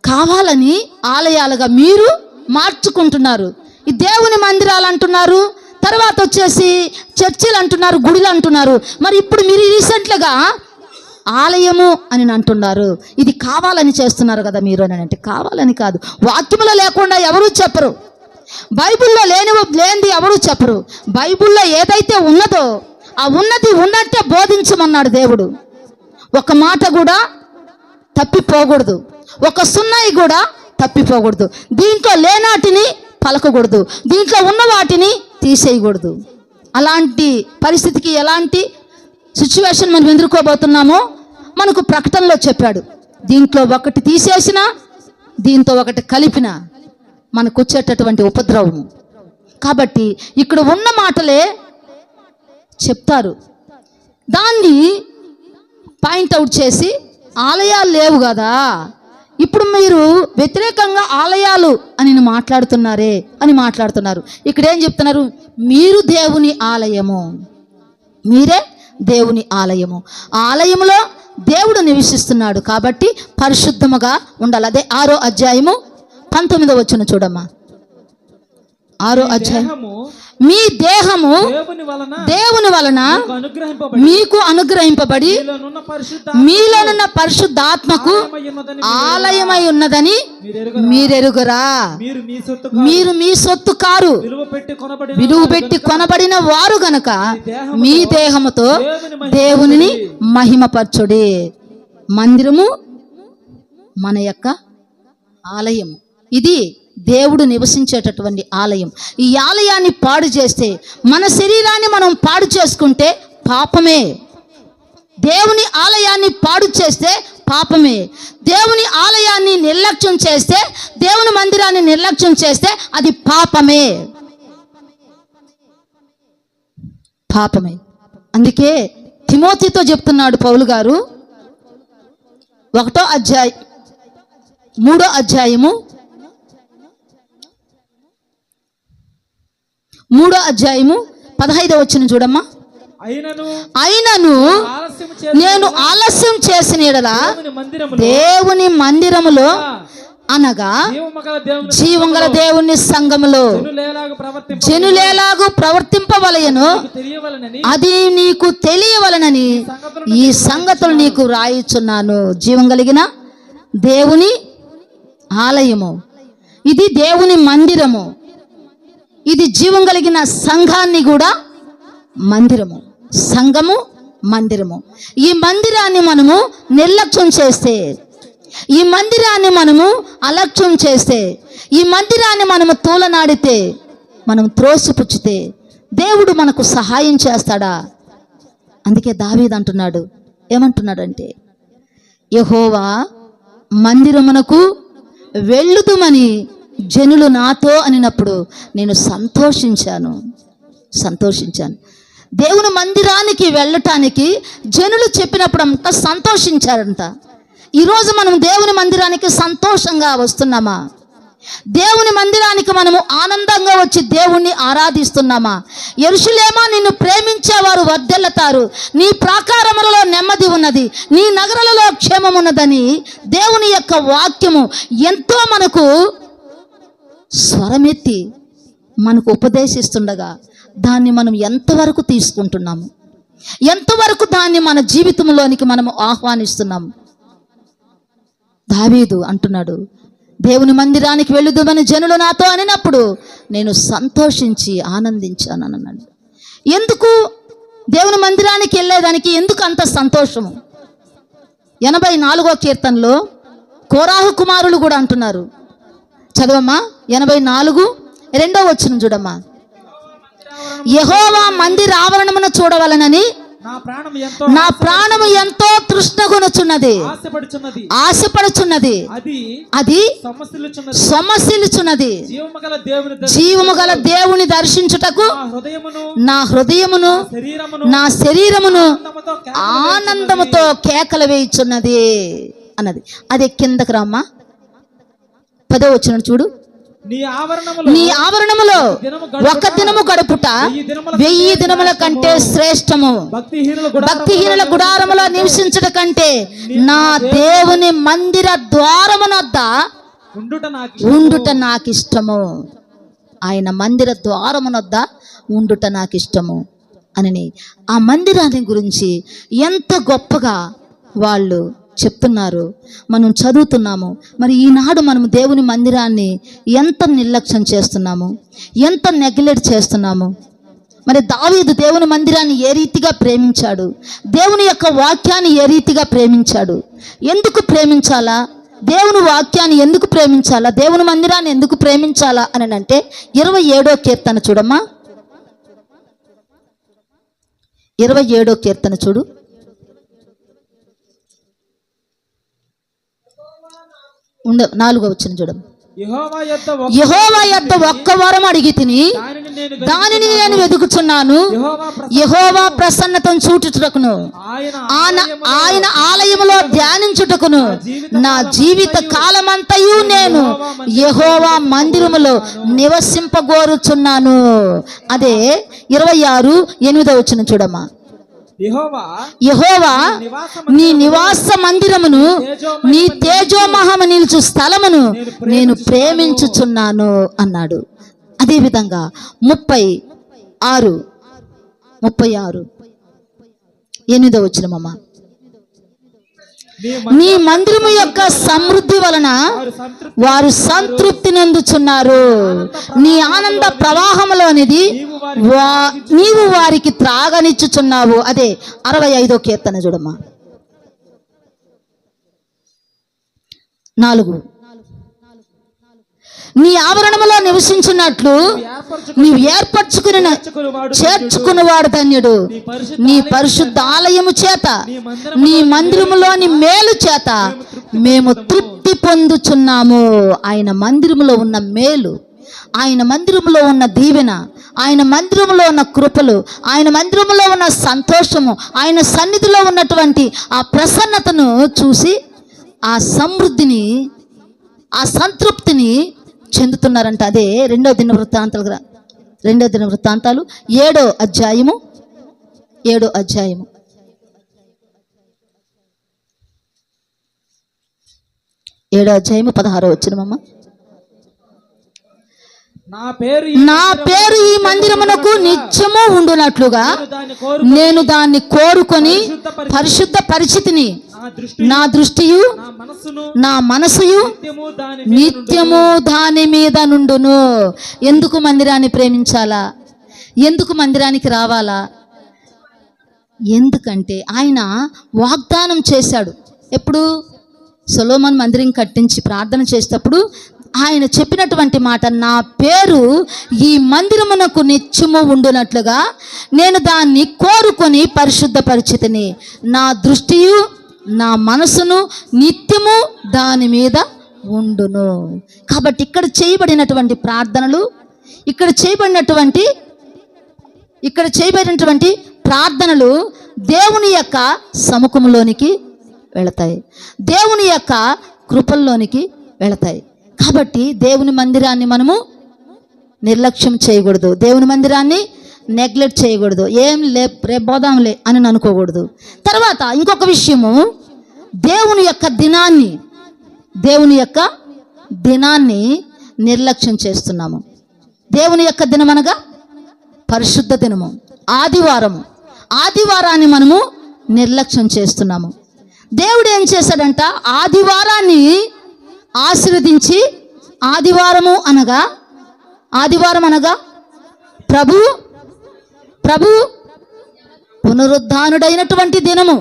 కావాలని ఆలయాలుగా మీరు మార్చుకుంటున్నారు. ఈ దేవుని మందిరాలు అంటున్నారు, తర్వాత వచ్చేసి చర్చిలు అంటున్నారు, గుడులు అంటున్నారు. మరి ఇప్పుడు మీరు రీసెంట్గా ఆలయము అని అంటున్నారు. ఇది కావాలని చేస్తున్నారు కదా మీరు అని అంటే, కావాలని కాదు. వాక్యములో లేకుండా ఎవరూ చెప్పరు, బైబిల్లో లేనిది ఎవరూ చెప్పరు. బైబిల్లో ఏదైతే ఉన్నదో ఆ ఉన్నది ఉన్నట్టే బోధించమన్నాడు దేవుడు. ఒక మాట కూడా తప్పిపోకూడదు, ఒక సున్నాయి కూడా తప్పిపోకూడదు. దీంట్లో లేనాటిని పలకకూడదు, దీంట్లో ఉన్న వాటిని తీసేయకూడదు. అలాంటి పరిస్థితికి ఎలాంటి సిచ్యువేషన్ మనం ఎదుర్కోబోతున్నామో మనకు ప్రకటనలో చెప్పాడు. దీంట్లో ఒకటి తీసేసినా దీంతో ఒకటి కలిపినా మనకు వచ్చేటటువంటి ఉపద్రవము. కాబట్టి ఇక్కడ ఉన్న మాటలే చెప్తారు, దాన్ని పాయింట్అవుట్ చేసి ఆలయాలు లేవు కదా, ఇప్పుడు మీరు వ్యతిరేకంగా ఆలయాలు అని మాట్లాడుతున్నారే అని మాట్లాడుతున్నారు. ఇక్కడ ఏం చెప్తున్నారు? మీరు దేవుని ఆలయము, మీరే దేవుని ఆలయము. ఆలయములో దేవుడు నివసిస్తున్నాడు కాబట్టి పరిశుద్ధముగా ఉండాలి. అదే 6వ అధ్యాయము 19వ వచనం చూడమ్మా. 6వ అధ్యాయం, మీ దేహము దేవుని వలన మీకు అనుగ్రహింపబడి మీలోనున్న పరిశుద్ధాత్మకు ఆలయమై ఉన్నదని మీరెరుగరా? మీరు మీ సొత్తు కారు, విలువ పెట్టి కొనబడిన వారు గనక మీ దేహముతో దేవునిని మహిమపరచుడి. మందిరము మన యొక్క ఆలయము, ఇది దేవుడు నివసించేటటువంటి ఆలయం. ఈ ఆలయాన్ని పాడు చేస్తే, మన శరీరాన్ని మనం పాడు చేసుకుంటే పాపమే. దేవుని ఆలయాన్ని పాడు చేస్తే పాపమే. దేవుని ఆలయాన్ని నిర్లక్ష్యం చేస్తే, దేవుని మందిరాన్ని నిర్లక్ష్యం చేస్తే అది పాపమే, పాపమే. అందుకే తిమోతితో చెప్తున్నాడు పౌలు గారు 3వ అధ్యాయము 15వ వచనం చూడమ్మా. అయినను నేను ఆలస్యం చేసిన యెడల దేవుని మందిరములో అనగా జీవముగల దేవుని సంఘములో జనులేలాగు ప్రవర్తింపవలయను అది నీకు తెలియవలనని ఈ సంగతులు నీకు రాయిచున్నాను. జీవం కలిగిన దేవుని ఆలయము, ఇది దేవుని మందిరము, ఇది జీవం కలిగిన సంఘాన్ని కూడా మందిరము, సంఘము మందిరము. ఈ మందిరాన్ని మనము నిర్లక్ష్యం చేస్తే, ఈ మందిరాన్ని మనము అలక్ష్యం చేస్తే, ఈ మందిరాన్ని మనము తూలనాడితే, మనం త్రోసిపుచ్చితే దేవుడు మనకు సహాయం చేస్తాడా? అందుకే దావీదు అంటున్నాడు, ఏమంటున్నాడంటే, యెహోవా మందిరమునకు వెళ్ళుదుమని జనులు నాతో అనినప్పుడు నేను సంతోషించాను. దేవుని మందిరానికి వెళ్ళటానికి జనులు చెప్పినప్పుడు అంతా సంతోషించారంట. ఈరోజు మనం దేవుని మందిరానికి సంతోషంగా వస్తున్నామా? దేవుని మందిరానికి మనము ఆనందంగా వచ్చి దేవుణ్ణి ఆరాధిస్తున్నామా? యెరూషలేమా, నిన్ను ప్రేమించేవారు వర్ధిల్లుతారు, నీ ప్రాకారములలో నెమ్మది ఉన్నది, నీ నగరాలలో క్షేమం ఉన్నదని దేవుని యొక్క వాక్యము ఎంతో మనకు స్వరమెత్తి మనకు ఉపదేశిస్తుండగా దాన్ని మనం ఎంతవరకు తీసుకుంటున్నాము? ఎంతవరకు దాన్ని మన జీవితంలోనికి మనము ఆహ్వానిస్తున్నాము? దావీదు అంటున్నాడు, దేవుని మందిరానికి వెళ్ళుదుమని జనులు నాతో అనినప్పుడు నేను సంతోషించి ఆనందించాను అన్నాడు. ఎందుకు దేవుని మందిరానికి వెళ్ళేదానికి ఎందుకు అంత సంతోషము? 84వ కీర్తనలో కోరాహు కుమారులు కూడా అంటున్నారు. చదవమ్మా, 84:2 వచనం చూడమ్మా. యెహోవా మందిర ఆవరణమును చూడవలనని నా ప్రాణము ఎంతో తృష్ణగొనుచున్నది, ఆశపడుచున్నది, అది సొమ్మసిల్లుచున్నది. జీవము గల దేవుని దర్శించుటకు నా హృదయమును నా శరీరమును ఆనందముతో కేకలు వేయుచున్నది అన్నది. అది కిందకు రామ్మా, 10వ వచనం చూడు. నీ ఆవరణములో ఒక దినము గడుపుట 1000 దినముల కంటే శ్రేష్టము. భక్తిహీనుల గుడారములో నివసించుట కంటే నా దేవుని మందిర ద్వారమునొద్ద ఉండుట నాకు ఇష్టము. ఆయన మందిర ద్వారమునొద్ద ఉండుట నాకు ఇష్టము అని ఆ మందిరాన్ని గురించి ఎంత గొప్పగా వాళ్ళు చెప్తున్నారు, మనం చదువుతున్నాము. మరి ఈనాడు మనము దేవుని మందిరాన్ని ఎంత నిర్లక్ష్యం చేస్తున్నాము, ఎంత నెగ్లెక్ట్ చేస్తున్నాము? మరి దావీదు దేవుని మందిరాన్ని ఏ రీతిగా ప్రేమించాడు, దేవుని యొక్క వాక్యాన్ని ఏ రీతిగా ప్రేమించాడు? ఎందుకు ప్రేమించాలా? దేవుని వాక్యాన్ని ఎందుకు ప్రేమించాలా? దేవుని మందిరాన్ని ఎందుకు ప్రేమించాలా అని అంటే 27వ కీర్తన చూడమ్మా. 27వ కీర్తన చూడు. 4వ వచనం చూడమ్మా. యెహోవా యొద్ద ఒక్క వరం అడిగి తిని దానిని నేను వెతుకుచున్నాను, యెహోవా ప్రసన్నతను చూచుటకును ఆయన ఆలయములో ధ్యానించుటకును నా జీవిత కాలమంతయు నేను యెహోవా మందిరములో నివసింపగోరుచున్నాను. అదే 26:8 వచనం చూడమ్మా. యెహోవా నీ నివాస మందిరమును, నీ తేజోమహము నిలుచు స్థలమును నేను ప్రేమించుచున్నాను అన్నాడు. అదేవిధంగా 36:8 వచనమమ్మా. నీ మందిరము యొక్క సమృద్ధి వలన వారు సంతృప్తి నందుచున్నారు, నీ ఆనంద ప్రవాహములోనిది నీవు వారికి త్రాగనిచ్చుచున్నావు. అదే 65వ కీర్తన చూడమ్మా. 4 నీ ఆవరణములో నివసించున్నట్లు నీవు చేర్చుకున్నవాడు ధన్యుడు. నీ పరిశుద్ధ ఆలయము చేత నీ మందిరములోని మేలు చేత మేము తృప్తి పొందుచున్నాము. ఆయన మందిరములో ఉన్న మేలు, ఆయన మందిరములో ఉన్న దీవెన, ఆయన మందిరములో ఉన్న కృపలు, ఆయన మందిరములో ఉన్న సంతోషము, ఆయన సన్నిధిలో ఉన్నటువంటి ఆ ప్రసన్నతను చూసి ఆ సమృద్ధిని, ఆ సంతృప్తిని చెందుతున్నారంట. అదే రెండవ దిన వృత్తాంతాలు 7వ అధ్యాయము 16వ వచనమమ్మ. నా పేరు ఈ మందిరమునకు నిత్యము ఉండునట్లుగా నేను దాన్ని కోరుకొని పరిశుద్ధ పరిచితిని. నా దృష్టియు నా మనసుయు నిత్యము దాని మీద నుండును. ఎందుకు మందిరాన్ని ప్రేమించాలా? ఎందుకు మందిరానికి రావాలా? ఎందుకంటే ఆయన వాగ్దానం చేశాడు. ఎప్పుడు? సొలొమోను మందిరం కట్టించి ప్రార్థన చేసేటప్పుడు ఆయన చెప్పినటువంటి మాట, నా పేరు ఈ మందిరమునకు నిత్యము ఉండునట్లుగా నేను దాన్ని కోరుకొని పరిశుద్ధ పరిచితిని. నా దృష్టియు నా మనసును నిత్యము దాని మీద ఉండును. కాబట్టి ఇక్కడ చేయబడినటువంటి ప్రార్థనలు, ఇక్కడ చేయబడినటువంటి ప్రార్థనలు దేవుని యొక్క సముఖంలోనికి వెళతాయి, దేవుని యొక్క కృపల్లోనికి వెళతాయి. కాబట్టి దేవుని మందిరాన్ని మనము నిర్లక్ష్యం చేయకూడదు, దేవుని మందిరాన్ని నెగ్లెక్ట్ చేయకూడదు. రేపు పోదాంలే అని అనుకోకూడదు. తర్వాత ఇంకొక విషయము, దేవుని యొక్క దినాన్ని నిర్లక్ష్యం చేస్తున్నాము. దేవుని యొక్క దినం అనగా పరిశుద్ధ దినము, ఆదివారాన్ని మనము నిర్లక్ష్యం చేస్తున్నాము. దేవుడు ఏం చేశాడంట? ఆదివారాన్ని ఆశీర్వదించి, ఆదివారం అనగా ప్రభు పునరుద్ధానుడైనటువంటి దినము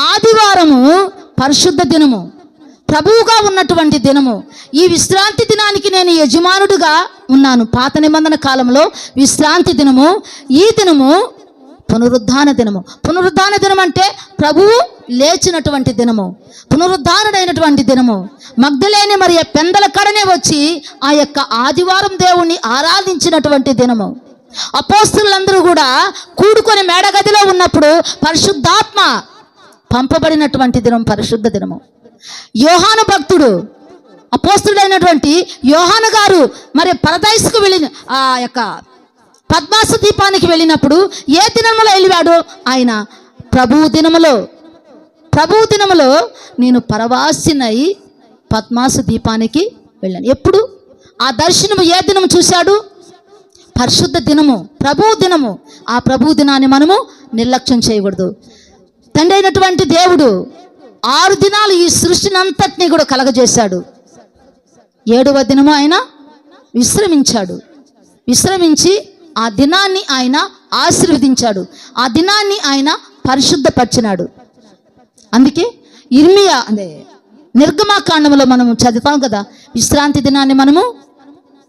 ఆదివారము పరిశుద్ధ దినము, ప్రభువుగా ఉన్నటువంటి దినము. ఈ విశ్రాంతి దినానికి నేను యజమానుడుగా ఉన్నాను. పాత నిబంధన కాలంలో విశ్రాంతి దినము, ఈ దినము పునరుద్ధాన దినం అంటే ప్రభువు లేచినటువంటి దినము, పునరుద్ధానుడైనటువంటి దినము. మగ్దలేని మరియ పెందల కడనే వచ్చి ఆ యొక్క ఆదివారం దేవుణ్ణి ఆరాధించినటువంటి దినము. అపోస్తలులందరూ కూడా కూడుకొని మేడగదిలో ఉన్నప్పుడు పరిశుద్ధాత్మ పంపబడినటువంటి దినం పరిశుద్ధ దినము. యోహాను భక్తుడు, అపోస్తలుడైనటువంటి యోహాను గారు మరి పరదైసుకు వెళ్ళిన ఆ యొక్క పద్మాస దీపానికి వెళ్ళినప్పుడు ఏ దినములో వెళ్ళాడు? ఆయన ప్రభువు దినములో నేను పరవాసినై పద్మాస దీపానికి వెళ్ళాను. ఎప్పుడు? ఆ దర్శనము ఏ దినము చూశాడు? పరిశుద్ధ దినము, ప్రభువు దినము. ఆ ప్రభువు దినాన్ని మనము నిర్లక్ష్యం చేయకూడదు. తండ్రి అయినటువంటి దేవుడు 6 దినాలు ఈ సృష్టిని అంతటినీ కూడా కలగజేశాడు. 7వ దినము ఆయన విశ్రమించి ఆ దినాన్ని ఆయన ఆశీర్వదించాడు, ఆ దినాన్ని ఆయన పరిశుద్ధపరిచినాడు. అందుకే నిర్గమాకాండంలో మనము చదువుతాం కదా, విశ్రాంతి దినాన్ని మనము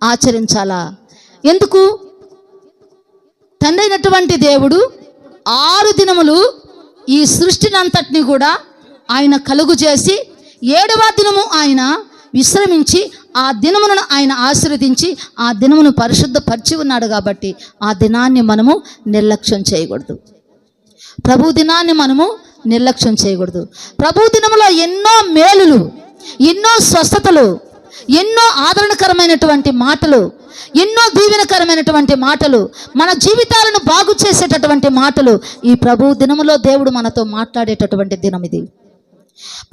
ఆచరించాలా. ఎందుకు? తండ్రి అయినటువంటి దేవుడు 6 దినములు ఈ సృష్టిని అంతటినీ కూడా ఆయన కలుగు చేసి 7వ దినము ఆయన విశ్రమించి ఆ దినమును ఆయన ఆశీర్వదించి ఆ దినమును పరిశుద్ధపరిచి ఉన్నాడు. కాబట్టి ఆ దినాన్ని మనము నిర్లక్ష్యం చేయకూడదు. ప్రభు దినాన్ని మనము నిర్లక్ష్యం చేయకూడదు. ప్రభు దినములో ఎన్నో మేలులు, ఎన్నో స్వస్థతలు, ఎన్నో ఆదరణకరమైనటువంటి మాటలు, ఎన్నో దీవెనకరమైనటువంటి మాటలు, మన జీవితాలను బాగు చేసేటటువంటి మాటలు ఈ ప్రభు దినములో దేవుడు మనతో మాట్లాడేటటువంటి దినం ఇది.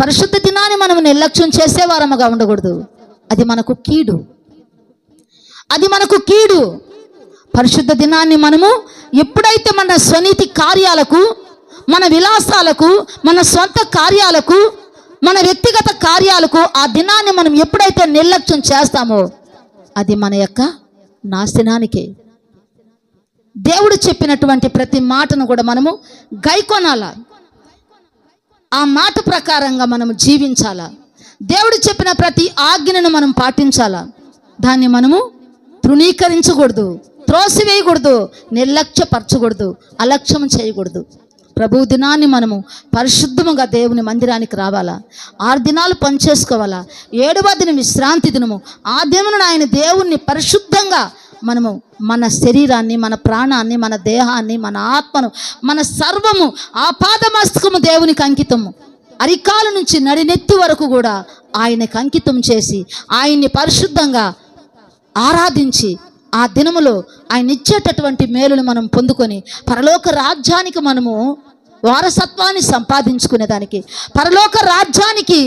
పరిశుద్ధ దినాన్ని మనం నిర్లక్ష్యం చేసేవారముగా ఉండకూడదు. అది మనకు కీడు. పరిశుద్ధ దినాన్ని మనము ఎప్పుడైతే మన స్వనీతి కార్యాలకు, మన విలాసాలకు, మన సొంత కార్యాలకు, మన వ్యక్తిగత కార్యాలకు ఆ దినాన్ని మనం ఎప్పుడైతే నిర్లక్ష్యం చేస్తామో అది మన యొక్క నాశనానికే. దేవుడు చెప్పినటువంటి ప్రతి మాటను కూడా మనము గైకొనాల, ఆ మాట ప్రకారంగా మనము జీవించాలా. దేవుడు చెప్పిన ప్రతి ఆజ్ఞను మనం పాటించాలా. దాన్ని మనము తృణీకరించకూడదు, త్రోసివేయకూడదు, నిర్లక్ష్యపరచకూడదు, అలక్ష్యం చేయకూడదు. ప్రభు దినాన్ని మనము పరిశుద్ధముగా దేవుని మందిరానికి రావాలా. 6 దినాలు పనిచేసుకోవాలా. 7వ దినం విశ్రాంతి దినము. ఆ దినమున ఆయన దేవుణ్ణి పరిశుద్ధంగా మనము మన శరీరాన్ని, మన ప్రాణాన్ని, మన దేహాన్ని, మన ఆత్మను, మన సర్వము ఆపాదమస్తకము దేవునికి అంకితము. అరికాల నుంచి నడినెత్తి వరకు కూడా ఆయనకు అంకితం చేసి ఆయన్ని పరిశుద్ధంగా ఆరాధించి ఆ దినములో ఆయన ఇచ్చేటటువంటి మేలును మనం పొందుకొని పరలోక రాజ్యానికి మనము వారసత్వాన్ని సంపాదించుకునేదానికి, పరలోక రాజ్యానికి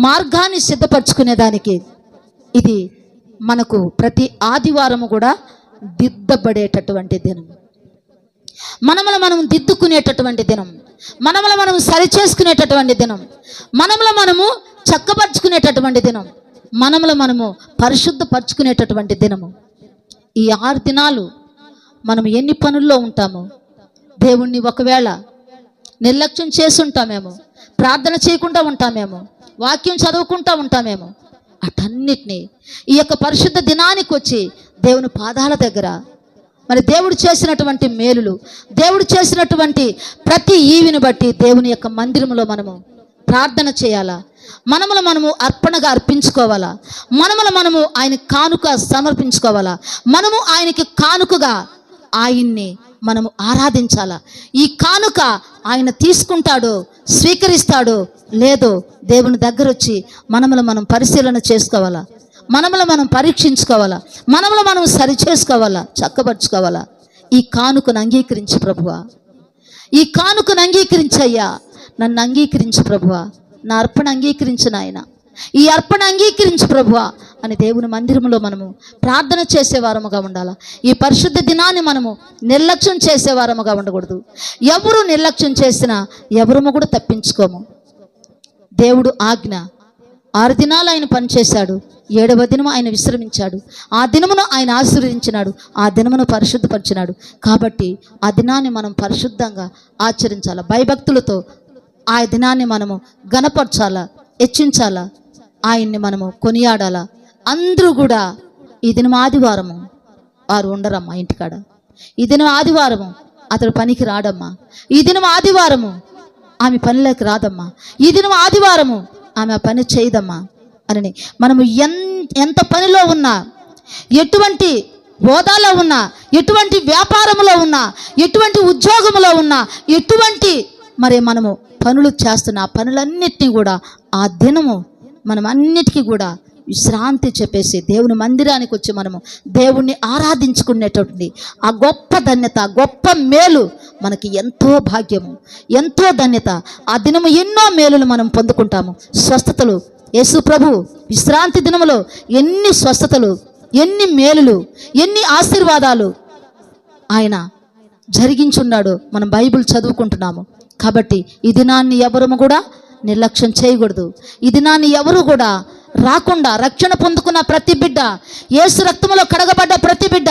మార్గాన్ని సిద్ధపరచుకునేదానికి ఇది మనకు ప్రతి ఆదివారము కూడా దిద్దబడేటటువంటి దినం, మనములు మనం దిద్దుకునేటటువంటి దినం, మనములు మనం సరిచేసుకునేటటువంటి దినం, మనములు మనము చక్కపరుచుకునేటటువంటి దినం, మనములు మనము పరిశుద్ధపరచుకునేటటువంటి దినము. ఈ 6 దినాలు మనం ఎన్ని పనుల్లో ఉంటామో, దేవుణ్ణి ఒకవేళ నిర్లక్ష్యం చేసి ఉంటామేమో, ప్రార్థన చేయకుండా ఉంటామేమో, వాక్యం చదువుకుంటా ఉంటామేమో, అటన్నిటినీ ఈ యొక్క పరిశుద్ధ దినానికి వచ్చి దేవుని పాదాల దగ్గర మరి దేవుడు చేసినటువంటి మేలులు, దేవుడు చేసినటువంటి ప్రతి ఈవిని బట్టి దేవుని యొక్క మందిరంలో మనము ప్రార్థన చేయాలా. మనము అర్పణగా అర్పించుకోవాలా. మనము ఆయన కానుక సమర్పించుకోవాలా. మనము ఆయనకి కానుకగా ఆయన్ని మనము ఆరాధించాలా. ఈ కానుక ఆయన తీసుకుంటాడో, స్వీకరిస్తాడో లేదో దేవుని దగ్గర వచ్చి మనం పరిశీలన చేసుకోవాలా. మనం పరీక్షించుకోవాలా. మనం సరి చేసుకోవాలా, చక్కబరుచుకోవాలా. ఈ కానుకను అంగీకరించి ప్రభువా, ఈ కానుకను అంగీకరించయ్యా, నన్ను అంగీకరించి ప్రభువా, నా అర్పణ అంగీకరించు నాయన, ఈ అర్పణ అంగీకరించు ప్రభువా అని దేవుని మందిరంలో మనము ప్రార్థన చేసేవారముగా ఉండాలా. ఈ పరిశుద్ధ దినాన్ని మనము నిర్లక్ష్యం చేసేవారముగా ఉండకూడదు. ఎవరు నిర్లక్ష్యం చేసినా ఎవరము కూడా తప్పించుకోము. దేవుడు ఆజ్ఞ 6 దినాలు ఆయన పనిచేశాడు, 7వ దినము ఆయన విశ్రమించాడు. ఆ దినమును ఆయన ఆశీర్వదించినాడు, ఆ దినమును పరిశుద్ధపరిచినాడు. కాబట్టి ఆ దినాన్ని మనం పరిశుద్ధంగా ఆచరించాలా. భయభక్తులతో ఆ దినాన్ని మనము గణపరచాలా, హెచ్చించాలా, ఆయన్ని మనము కొనియాడాలా. అందరూ కూడా ఈ దినం ఆదివారము వారు ఉండరమ్మా ఇంటికాడ. ఈ దినం ఆదివారము అతడు పనికి రాడమ్మా. ఈ దినం ఆదివారము ఆమె పనిలోకి రాదమ్మా. ఈ దినం ఆదివారము ఆమె ఆ పని చేయదమ్మా అని మనము ఎంత పనిలో ఉన్నా, ఎటువంటి హోదాలో ఉన్నా, ఎటువంటి వ్యాపారంలో ఉన్నా, ఎటువంటి ఉద్యోగంలో ఉన్నా, ఎటువంటి మరి మనము పనులు చేస్తున్న ఆ పనులన్నిటినీ కూడా ఆ దినము మనం అన్నిటికీ కూడా విశ్రాంతి చెప్పేసి దేవుని మందిరానికి వచ్చి మనము దేవుణ్ణి ఆరాధించుకునేటటువంటి ఆ గొప్ప ధన్యత, గొప్ప మేలు మనకి ఎంతో భాగ్యము, ఎంతో ధన్యత. ఆ దినము ఎన్నో మేలులు మనం పొందుకుంటాము. స్వస్థతలు, యేసు ప్రభు విశ్రాంతి దినములో ఎన్ని స్వస్థతలు, ఎన్ని మేలులు, ఎన్ని ఆశీర్వాదాలు ఆయన జరిగించున్నాడు. మనం బైబిల్ చదువుకుంటున్నాము. కాబట్టి ఈ దినాన్ని ఎవరము కూడా నిర్లక్ష్యం చేయకూడదు. ఈ దినాన్ని ఎవరు కూడా రాకుండా రక్షణ పొందుకున్న ప్రతి బిడ్డ, యేసు రక్తములో కడగబడ్డ ప్రతి బిడ్డ,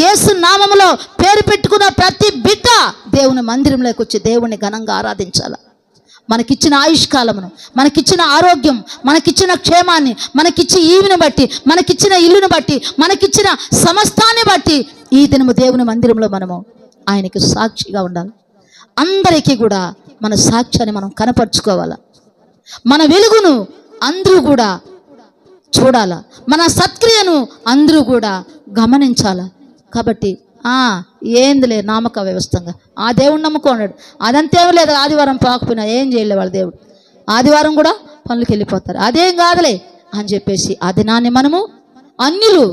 యేసు నామములో పేరు పెట్టుకున్న ప్రతి బిడ్డ దేవుని మందిరంలోకి వచ్చి దేవుని ఘనంగా ఆరాధించాల. మనకిచ్చిన ఆయుష్కాలమును, మనకిచ్చిన ఆరోగ్యం, మనకిచ్చిన క్షేమాన్ని, మనకిచ్చి ఈవిని బట్టి, మనకిచ్చిన ఇల్లును బట్టి, మనకిచ్చిన సమస్తాన్ని బట్టి ఈ దినము దేవుని మందిరంలో మనము ఆయనకి సాక్షిగా ఉండాలి. అందరికీ కూడా మన సాక్ష్యాన్ని మనం కనపరుచుకోవాలా. మన వెలుగును అందరూ కూడా చూడాలా. మన సత్క్రియను అందరూ కూడా గమనించాలా. కాబట్టి ఏందిలే నామక వ్యవస్థంగా ఆ దేవుడు నమ్ముకోన్నాడు, అదంతేం లేదు, ఆదివారం పాకపోయినా ఏం చేయలే వాళ్ళ దేవుడు, ఆదివారం కూడా పనులకు వెళ్ళిపోతారు, అదేం కాదులే అని చెప్పేసి ఆ దినాన్ని మనము అన్యులు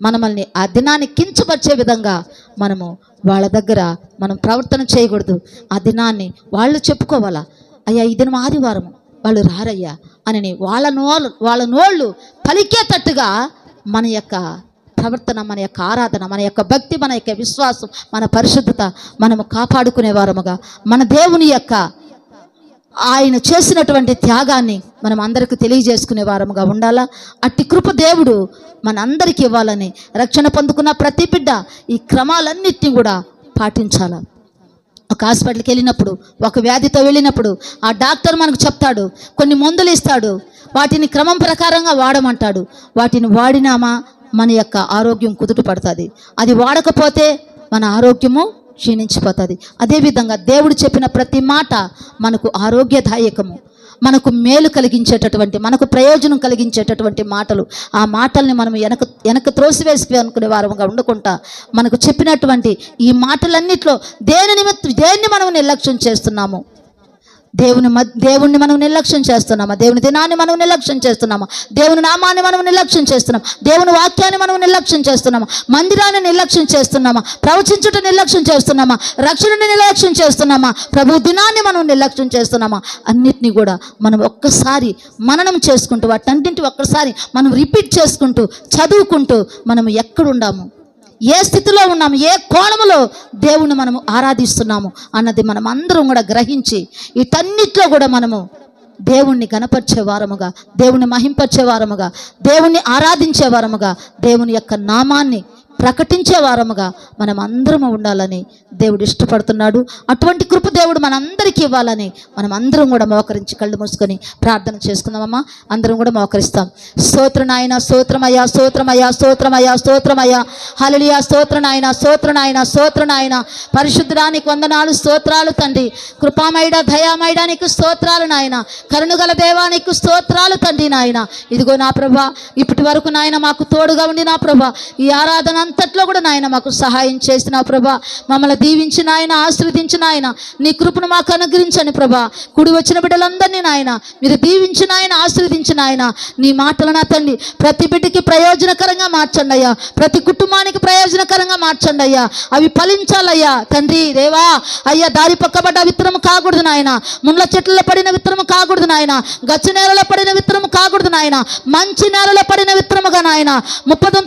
మనల్ని ఆ దినాన్ని కించపరిచే విధంగా మనము వాళ్ళ దగ్గర మనం ప్రవర్తన చేయకూడదు. ఆ దినాన్ని వాళ్ళు చెప్పుకోవాలా, అయ్యా ఈ దినం ఆదివారం వాళ్ళు రారయ్యా అని వాళ్ళ నోళ్ళు పలికేటట్టుగా మన యొక్క ప్రవర్తన, మన యొక్క ఆరాధన, మన యొక్క భక్తి, మన యొక్క విశ్వాసం, మన పరిశుద్ధత మనము కాపాడుకునే వారముగా, మన దేవుని యొక్క ఆయన చేసినటువంటి త్యాగాన్ని మనం అందరికీ తెలియజేసుకునే వారముగా ఉండాలా. అట్టి కృప దేవుడు మనందరికీ ఇవ్వాలని, రక్షణ పొందుకున్న ప్రతి బిడ్డ ఈ క్రమాలన్నిటినీ కూడా పాటించాలా. ఒక హాస్పిటల్కి వెళ్ళినప్పుడు, ఒక వ్యాధితో వెళ్ళినప్పుడు ఆ డాక్టర్ మనకు చెప్తాడు, కొన్ని మందులు ఇస్తాడు, వాటిని క్రమం ప్రకారంగా వాడమంటాడు. వాటిని వాడినామా మన యొక్క ఆరోగ్యం కుదుట పడుతుంది. అది వాడకపోతే మన ఆరోగ్యము క్షీణించిపోతుంది. అదేవిధంగా దేవుడు చెప్పిన ప్రతి మాట మనకు ఆరోగ్యదాయకము, మనకు మేలు కలిగించేటటువంటి, మనకు ప్రయోజనం కలిగించేటటువంటి మాటలు. ఆ మాటల్ని మనం వెనక త్రోసివేసి అనుకునే వారంగా ఉండకుండా మనకు చెప్పినటువంటి ఈ మాటలన్నిట్లో దేన్ని మనం నిర్లక్ష్యం చేస్తున్నాము? దేవుణ్ణి మనం నిర్లక్ష్యం చేస్తున్నామా? దేవుని దినాన్ని మనం నిర్లక్ష్యం చేస్తున్నామా? దేవుని నామాన్ని మనం నిర్లక్ష్యం చేస్తున్నాం? దేవుని వాక్యాన్ని మనం నిర్లక్ష్యం చేస్తున్నామా? మందిరాన్ని నిర్లక్ష్యం చేస్తున్నామా? ప్రవచించుట నిర్లక్ష్యం చేస్తున్నామా? రక్షణని నిర్లక్ష్యం చేస్తున్నామా? ప్రభు దినాన్ని మనం నిర్లక్ష్యం చేస్తున్నామా? అన్నిటినీ కూడా మనం ఒక్కసారి మననం చేసుకుంటూ, వాటన్నింటి ఒక్కసారి మనం రిపీట్ చేసుకుంటూ, చదువుకుంటూ మనం ఎక్కడున్నాము, ఏ స్థితిలో ఉన్నాము, ఏ కోణములో దేవుణ్ణి మనము ఆరాధిస్తున్నాము అన్నది మనం అందరం కూడా గ్రహించి వీటన్నిటిలో కూడా మనము దేవుణ్ణి గణపరిచే వారముగా, దేవుణ్ణి మహింపరిచే వారముగా, దేవుణ్ణి ఆరాధించే వారముగా, దేవుని యొక్క నామాన్ని ప్రకటించే వారముగా మనం అందరము ఉండాలని దేవుడు ఇష్టపడుతున్నాడు. అటువంటి కృప దేవుడు మనందరికీ ఇవ్వాలని మనం అందరం కూడా మోకరించి కళ్ళు మూసుకొని ప్రార్థన చేసుకుందామమ్మా. అందరం కూడా మోకరిస్తాం. స్తోత్ర నాయన, స్తోత్రమయ్యా, స్తోత్రమయ్యా, స్తోత్రమయ్యా, స్తోత్రమయ్యా, హల్లెలూయా, స్తోత్ర నాయన, స్తోత్ర నాయన, స్తోత్ర నాయన, పరిశుద్ధుడానికి వందనాలు, స్తోత్రాలు తండ్రి. కృపామయుడ, దయామయుడ నీకు స్తోత్రాలు నాయన. కరుణగల దేవానికి స్తోత్రాలు తండ్రి నాయన. ఇదిగో నా ప్రభా, ఇప్పటి వరకు నాయన మాకు తోడుగా ఉండి నా ప్రభా ఈ ఆరాధన అంతట్లో కూడా నాయన మాకు సహాయం చేసిన ప్రభా, మమ్మల్ని దీవించిన ఆయన, ఆశీర్వదించిన ఆయన, నీ కృపను మాకు అనుగ్రహించండి ప్రభా. కూడి వచ్చిన బిడ్డలందరినీ నాయన మీరు దీవించిన ఆయన, ఆశీర్వదించిన ఆయన, నీ మాటలు నా తండ్రి ప్రతి బిడ్డకి ప్రయోజనకరంగా మార్చండి అయ్యా, ప్రతి కుటుంబానికి ప్రయోజనకరంగా మార్చండి అయ్యా. అవి ఫలించాలయ్యా తండ్రి దేవా. అయ్యా, దారి పక్కబడ్డ విత్తనం కాకూడదు నాయన, ముళ్ళ చెట్లలో పడిన విత్తనం కాకూడదు నాయన, గచ్చ నేలలో పడిన విత్తనం కాకూడదు నాయన, మంచి నేలలో పడిన విత్తనముగా నాయన 30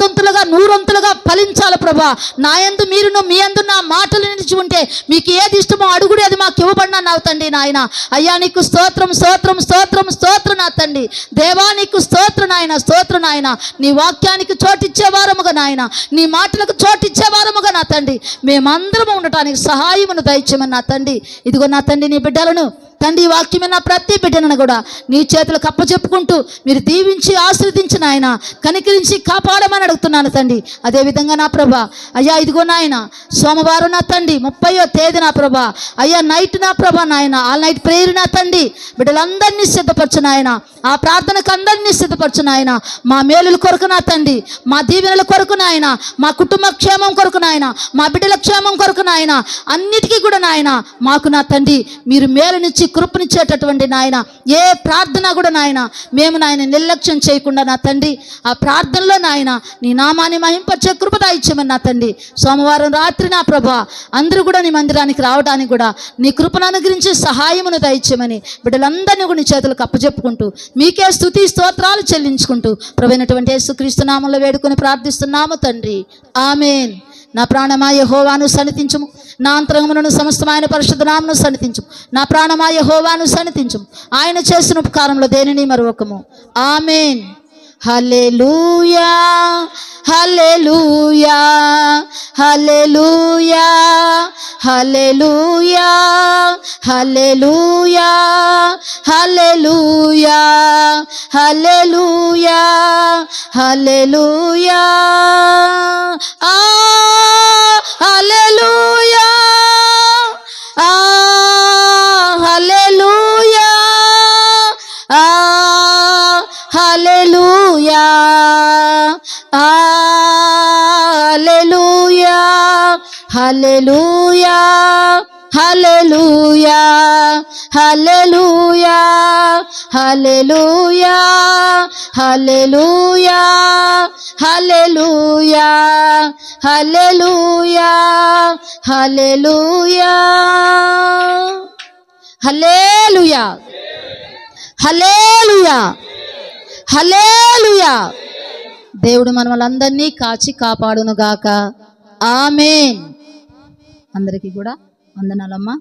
60 100 ఫలించాలి ప్రభా. నా యందు మీరును, మీ యందు నా మాటలు నిలిచి ఉంటే మీకు ఏది ఇష్టమో అడుగుడి, అది మాకు ఇవ్వబడినా నా తండ్రి నాయన. అయ్యా నీకు స్తోత్రం, స్తోత్రం, స్తోత్రం, స్తోత్రం నా తండ్రి దేవా. నీకు స్తోత్ర నాయన, స్తోత్ర నాయన. నీ వాక్యానికి చోటిచ్చే వారముగా నాయన, నీ మాటలకు చోటిచ్చే వారముగా నా తండ్రి మేమందరము ఉండటానికి సహాయమును దయచేయమని నా తండ్రి. ఇదిగో నా తండ్రి నీ బిడ్డలను తండ్రి వాక్యమైన ప్రతి బిడ్డను కూడా నీ చేతులకు అప్పచెప్పుకుంటూ మీరు దీవించి ఆశీర్వదించిన ఆయన, కనికరించి కాపాడమని అడుగుతున్నాను తండ్రి. అదేవిధంగా నా ప్రభా అయ్యా ఇదిగో నాయన సోమవారం నా తండ్రి 30వ తేదీ నా ప్రభా అయ్యా నైట్ నా ప్రభా నాయన ఆల్ నైట్ ప్రేయర్ నా తండ్రి బిడ్డలందరినీ సిద్ధపరచు నాయన, ఆ ప్రార్థనకు అందరినీ సిద్ధపరచు నాయన. మా మేలుల కొరకు నా తండ్రి, మా దీవెనల కొరకు నాయన, మా కుటుంబ క్షేమం కొరకు నాయన, మా బిడ్డల క్షేమం కొరకు నాయన, అన్నిటికీ కూడా నాయన మాకు నా తండ్రి మీరు మేలునిచ్చి కృపనిచ్చేటటువంటి నాయన ఏ ప్రార్థన కూడా నాయన మేము నాయన నిర్లక్ష్యం చేయకుండా నా తండ్రి ఆ ప్రార్థనలో నాయన నీ నామాన్ని మహింపరిచే కృప దయచేయమని నా తండ్రి. సోమవారం రాత్రి నా ప్రభా అందరూ కూడా నీ మందిరానికి రావడానికి కూడా నీ కృపను అనుగ్రహించి సహాయమును దయచేయమని బిడ్డలందరినీ కూడా నీ చేతులకు అప్పచెప్పుకుంటూ మీకే స్తుతి స్తోత్రాలు చెల్లించుకుంటూ ప్రభువైనటువంటి యేసుక్రీస్తు నామములో వేడుకొని ప్రార్థిస్తున్నాము తండ్రి, ఆమేన్. నా ప్రాణమా యెహోవాను సన్నిధించుము, నా అంతరంగమును సమస్తమైన పరిశుద్ధ నామమును సన్నిధించుము. నా ప్రాణమా యెహోవాను సన్నిధించుము, ఆయన చేసిన ఉపకారంలో దేనిని మరొకము. ఆమేన్. హల్లెలూయా, హల్లెలూయా, హల్లెలూయా, హల్లెలూయా, హల్లెలూయా, హల్లెలూయా, హల్లెలూయా, హల్లెలూయా, ఆ హల్లెలూయా, ఆ హల్లెలూయా, ఆ హల్లెలూయా, ఆ హల్లెలూయా, హల్లెలూయా, హల్లెలూయా, హల్లెలూయా, హల్లెలూయా, హల్లెలూయా, హల్లెలూయా, హల్లెలూయా, హల్లెలూయా, హల్లెలూయా, హల్లెలూయా, హల్లెలూయా. దేవుడు మనలందరినీ కాచి కాపాడును గాక. ఆమేన్. అందరికీ కూడా వందనాలమ్మా.